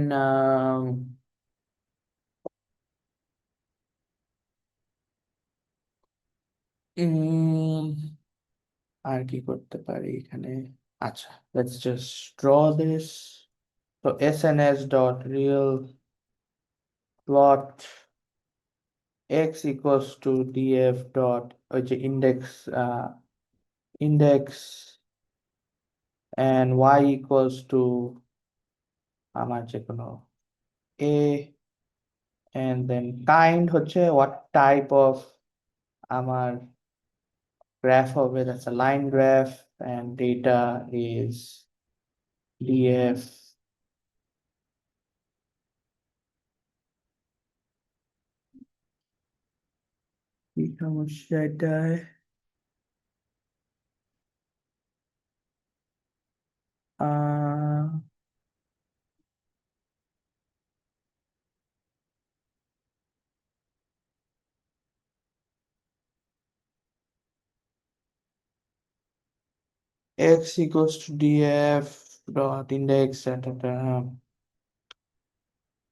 আর কি করতে পারি এখানে? আচ্ছা, let's just draw this. So SNS dot real plot x equals to df dot ওই যে index and y equals to আমার যে কোনো a, and then kind হচ্ছে what type of আমার graph হবে, that's a line graph, and data is df কি সমস্যা এটায়? uh x equals to df dot index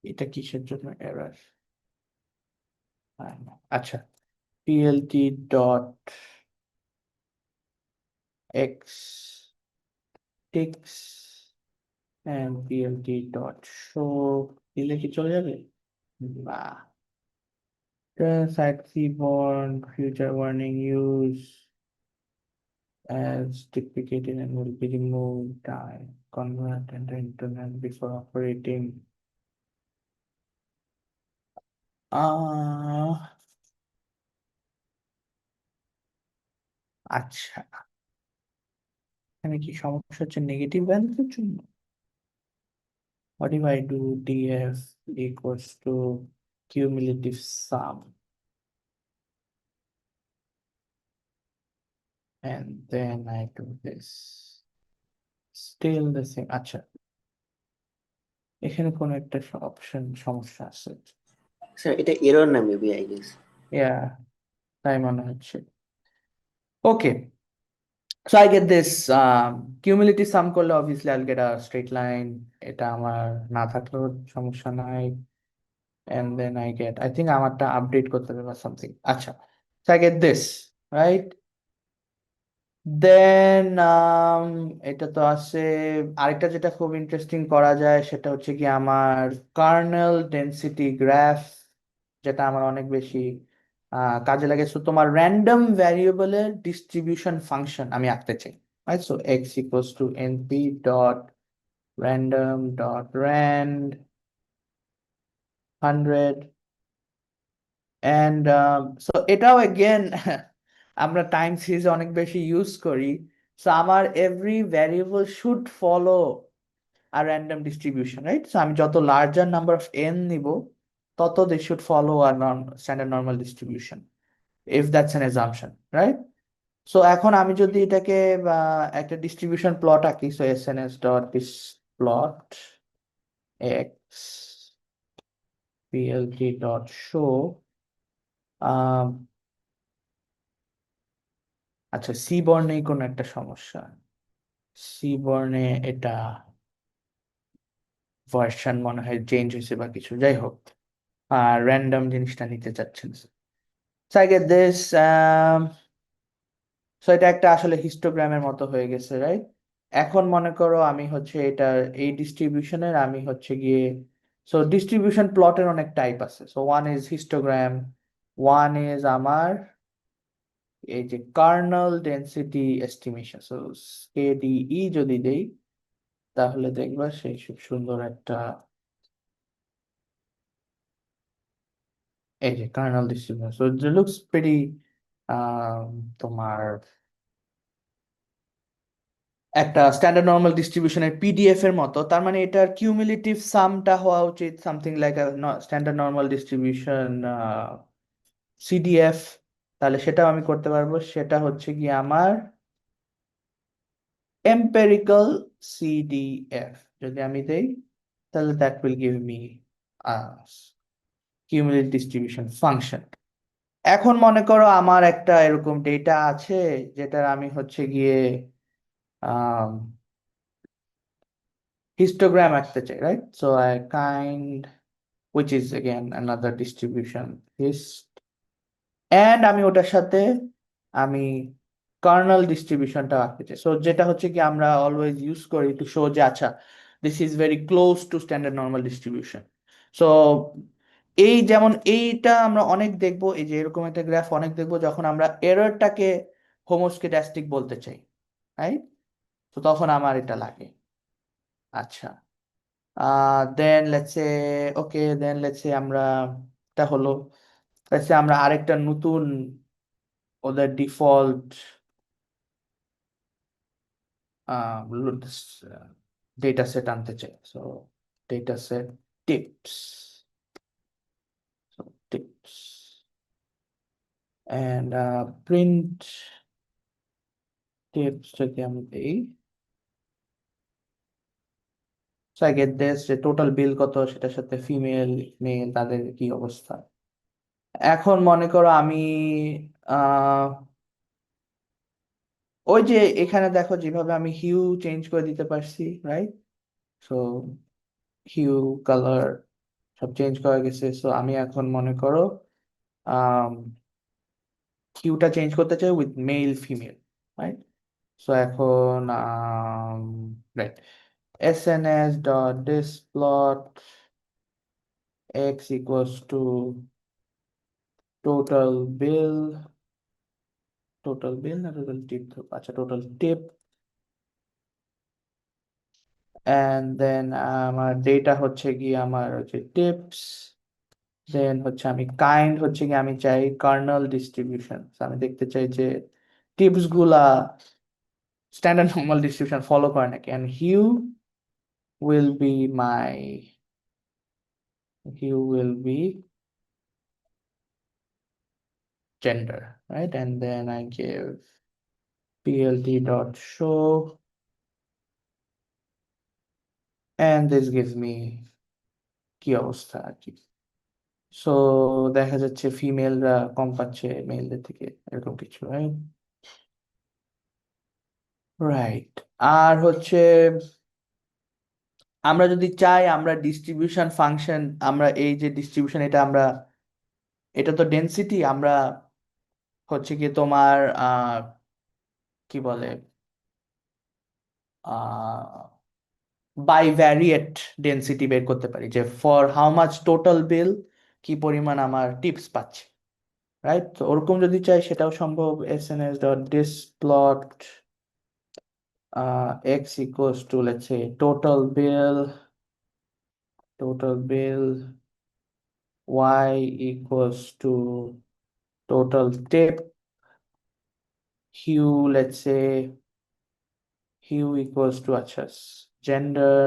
এটা কিসের জন্য এরর? আচ্ছা, plt dot x ticks and plt dot show দিলে কি চলে যাবে? না, site seaborn future warning use as deprecated and will be removed time convert and internet before operating. আচ্ছা, এখানে কি সমস্যা হচ্ছে নেগেটিভ ভ্যালুর জন্য? What if I do df equals to cumulative sum and then I do this, still the same? আচ্ছা, এখানে কোনো একটা অপশন সমস্যা আছে। স্যার এটা এরর না মেবি আই গেস। তাই মনে হচ্ছে। ওকে, So I get this cumulative sum করলে obviously I'll get a straight line. এটা আমার না থাকলেও সমস্যা নাই. And then I get, I think আমারটা আপডেট করতে হবে বা something. আচ্ছা. So I get this, right? Then এটা তো আছে, আরেকটা যেটা খুব ইন্টারেস্টিং করা যায় সেটা হচ্ছে কি আমার কার্নেল ডেনসিটি গ্রাফ, যেটা আমার অনেক বেশি কাজে লাগে। সো তোমার র্যান্ডম ভ্যারিয়েবলের ডিস্ট্রিবিউশন ফাংশন আমি আঁকতে চাই, right? So X equals to np dot random dot rand 100 and so এটাও এগেন আমরা টাইম সিরিজে অনেক বেশি ইউজ করি। সো আমার every variable should follow a random distribution, right? So আমি যত লার্জার নাম্বার অফ এন নিব তত they should follow a standard normal distribution, if that's an assumption, right? So এখন আমি যদি এটাকে একটা ডিস্ট্রিবিউশন প্লট আঁকি, so S N S dot dish plot X plt dot show, আচ্ছা সি বর্ণেই কোনো একটা সমস্যা, সি বর্ণে এটা ভার্সন মনে হয় চেঞ্জ হয়েছে বা কিছু, যাই হোক র্যান্ডম জিনিসটা নিতে চাচ্ছেন। So I get this, so এটা একটা আসলে হিস্টোগ্রামের মতো হয়ে গেছে, রাইট? এখন মনে করো আমি হচ্ছে এটা এই ডিস্ট্রিবিউশনের আমি হচ্ছে গিয়ে, সো ডিস্ট্রিবিউশন প্লটের অনেক টাইপ আছে। So one is histogram, one is আমার এই যে Karnal density estimation. So KDE যদি দেই তাহলে দেখবা সেই খুব সুন্দর একটা, এই যে Karnal distribution. So it looks pretty তোমার একটা স্ট্যান্ডার্ড নর্মাল ডিস্ট্রিবিউশনের পিডিএফ এর মতো। তার মানে এটার কিউমুলেটিভ সামটা হওয়া উচিত something like standard normal distribution CDF. তাহলে সেটাও আমি করতে পারবো, সেটা হচ্ছে কি আমার এম্পেরিক্যাল সিডিএফ যদি আমি দেই, তাহলে that will give me cumulative distribution function. এখন মনে করো আমার একটা এরকম ডেটা আছে যেটার আমি হচ্ছে গিয়ে histogram আঁকতে চাই, right? So I kind, which is again another distribution hist, and আমি ওটার সাথে আমি কার্নাল ডিস্ট্রিবিউশনটা আঁকতে চাই। সো যেটা হচ্ছে কি আমরা অলওয়েজ ইউজ করি টু শো যে আচ্ছা this is very close two standard normal distribution. So এই যেমন এইটা আমরা অনেক দেখবো, এই যে এরকম একটা গ্রাফ অনেক দেখবো যখন আমরা এররটাকে হোমোস্কেডাস্টিক বলতে চাই, রাইট? তো তখন আমার এটা লাগে। আচ্ছা, then let's say, okay then let's say আমরা, এটা হলো লেটস সে আমরা আরেকটা নতুন ওদের ডিফল্ট ডেটা সেট আনতে চাই। So data set tips, so tips and print tips যদি আমি দিই, সো আই গেট দিস যে টোটাল বিল কত, সেটার সাথে ফিমেল মেল তাদের কি অবস্থা। এখন মনে করো আমি আহ ওই যে এখানে দেখো যেভাবে আমি হিউ চেঞ্জ করে দিতে পারছি, রাইট? সো হিউ কালার সব চেঞ্জ করা গেছে। সো আমি এখন মনে করো হিউটা চেঞ্জ করতে চাই with male female, right? So এখন write S N S dot dish plot x equals to total bill, total bill না টোটাল টিপ, আচ্ছা টোটাল টিপ, and then আমার ডেটা হচ্ছে কি আমার হচ্ছে টিপস, দেন হচ্ছে আমি কাইন্ড হচ্ছে কি আমি চাই কার্নাল ডিস্ট্রিবিউশন। আমি দেখতে চাই যে টিপস গুলা স্ট্যান্ডার্ড নর্মাল ডিস্ট্রিবিউশন ফলো করে নাকি, and will be my hue will be gender, right? And then I give plt dot show, and this gives me কি অবস্থা আর কি। সো দেখা যাচ্ছে ফিমেলরা কম পাচ্ছে মেলদের থেকে, এরকম কিছু, রাইট? রাইট। আর হচ্ছে আমরা যদি চাই আমরা ডিস্ট্রিবিউশন ফাংশন, আমরা এই যে ডিস্ট্রিবিউশন এটা তো ডেনসিটি, আমরা হচ্ছে কি তোমার কি বলে বাইভ্যারিয়েট ডেনসিটি বের করতে পারি, যে for how much total bill কি পরিমাণ আমার টিপস পাচ্ছে, রাইট? তো ওরকম যদি চাই সেটাও সম্ভব। Sns dot dish plot x equals to let's say total bill y equals to total tip hue, let's say hue equals to আচ্ছা gender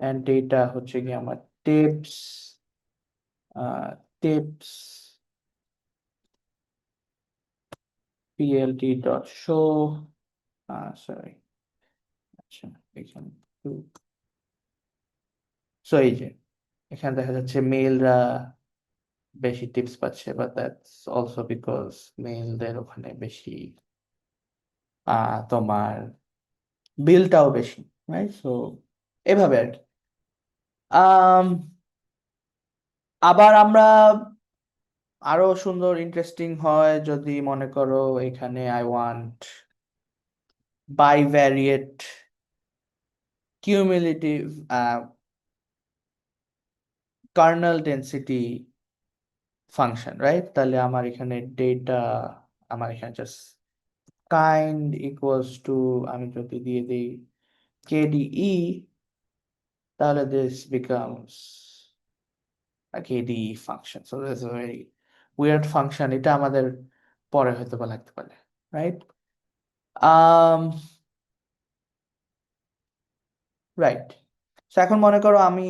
and data হচ্ছে কি আমার tips tips plt dot show sorry আচ্ছা এখানে so এই যে এখানে দেখা যাচ্ছে মেলরা বেশি টিপস পাচ্ছে, বাট দ্যাটস অলসো বিকজ মেলদের ওখানে বেশি তোমার বিলটাও বেশি, রাইট? সো এভাবে আর কি। আম, আবার আমরা আরো সুন্দর ইন্টারেস্টিং হয় যদি মনে করো এখানে I want bivariate cumulative kernel density function, right? তাহলে আমার এখানে জাস্ট কাইন্ড ইকুয়ালস টু, আমি যদি দিয়ে দিই কেডিই, তাহলে this becomes KDE function. So this is very weird function, এটা আমাদের পরে হয়তো বা লাগতে পারে, রাইট? রাইট। এখন মনে করো আমি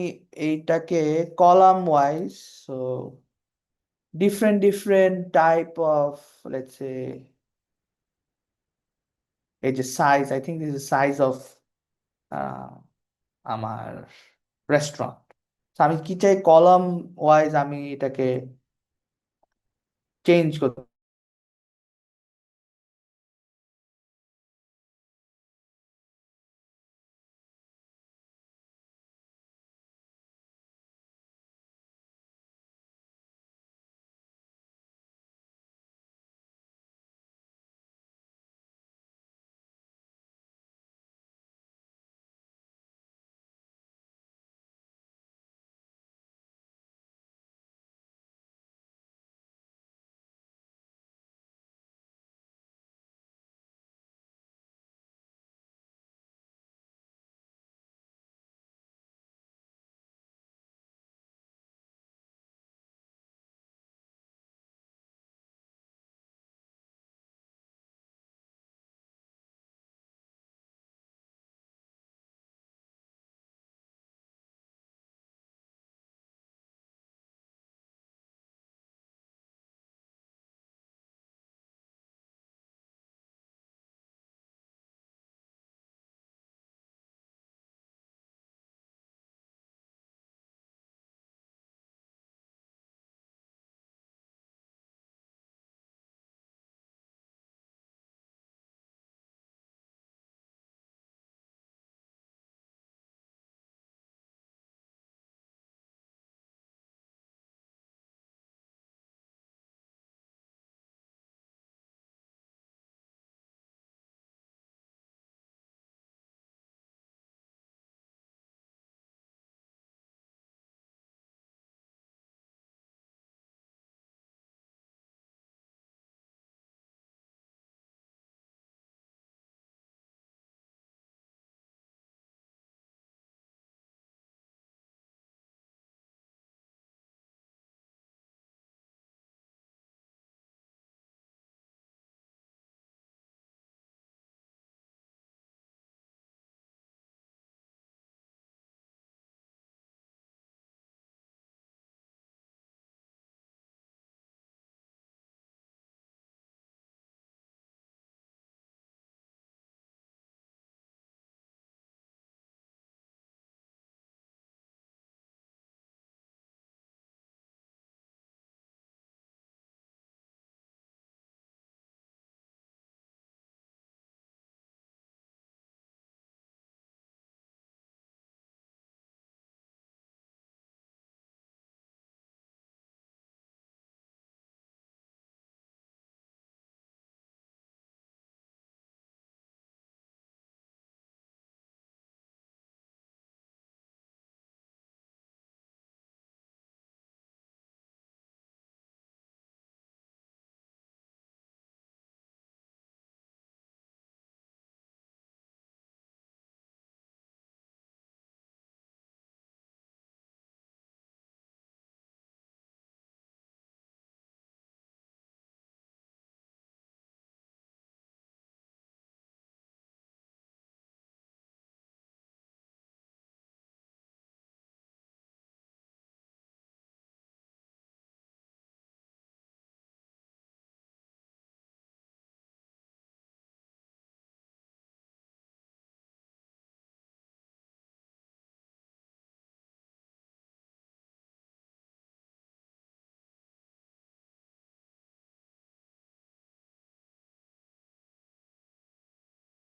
এইটাকে column wise, so different type of let's say এই যে size, I think this is size of আমার রেস্টুরেন্ট। আমি কি চাই, কলাম ওয়াইজ আমি এটাকে চেঞ্জ করতে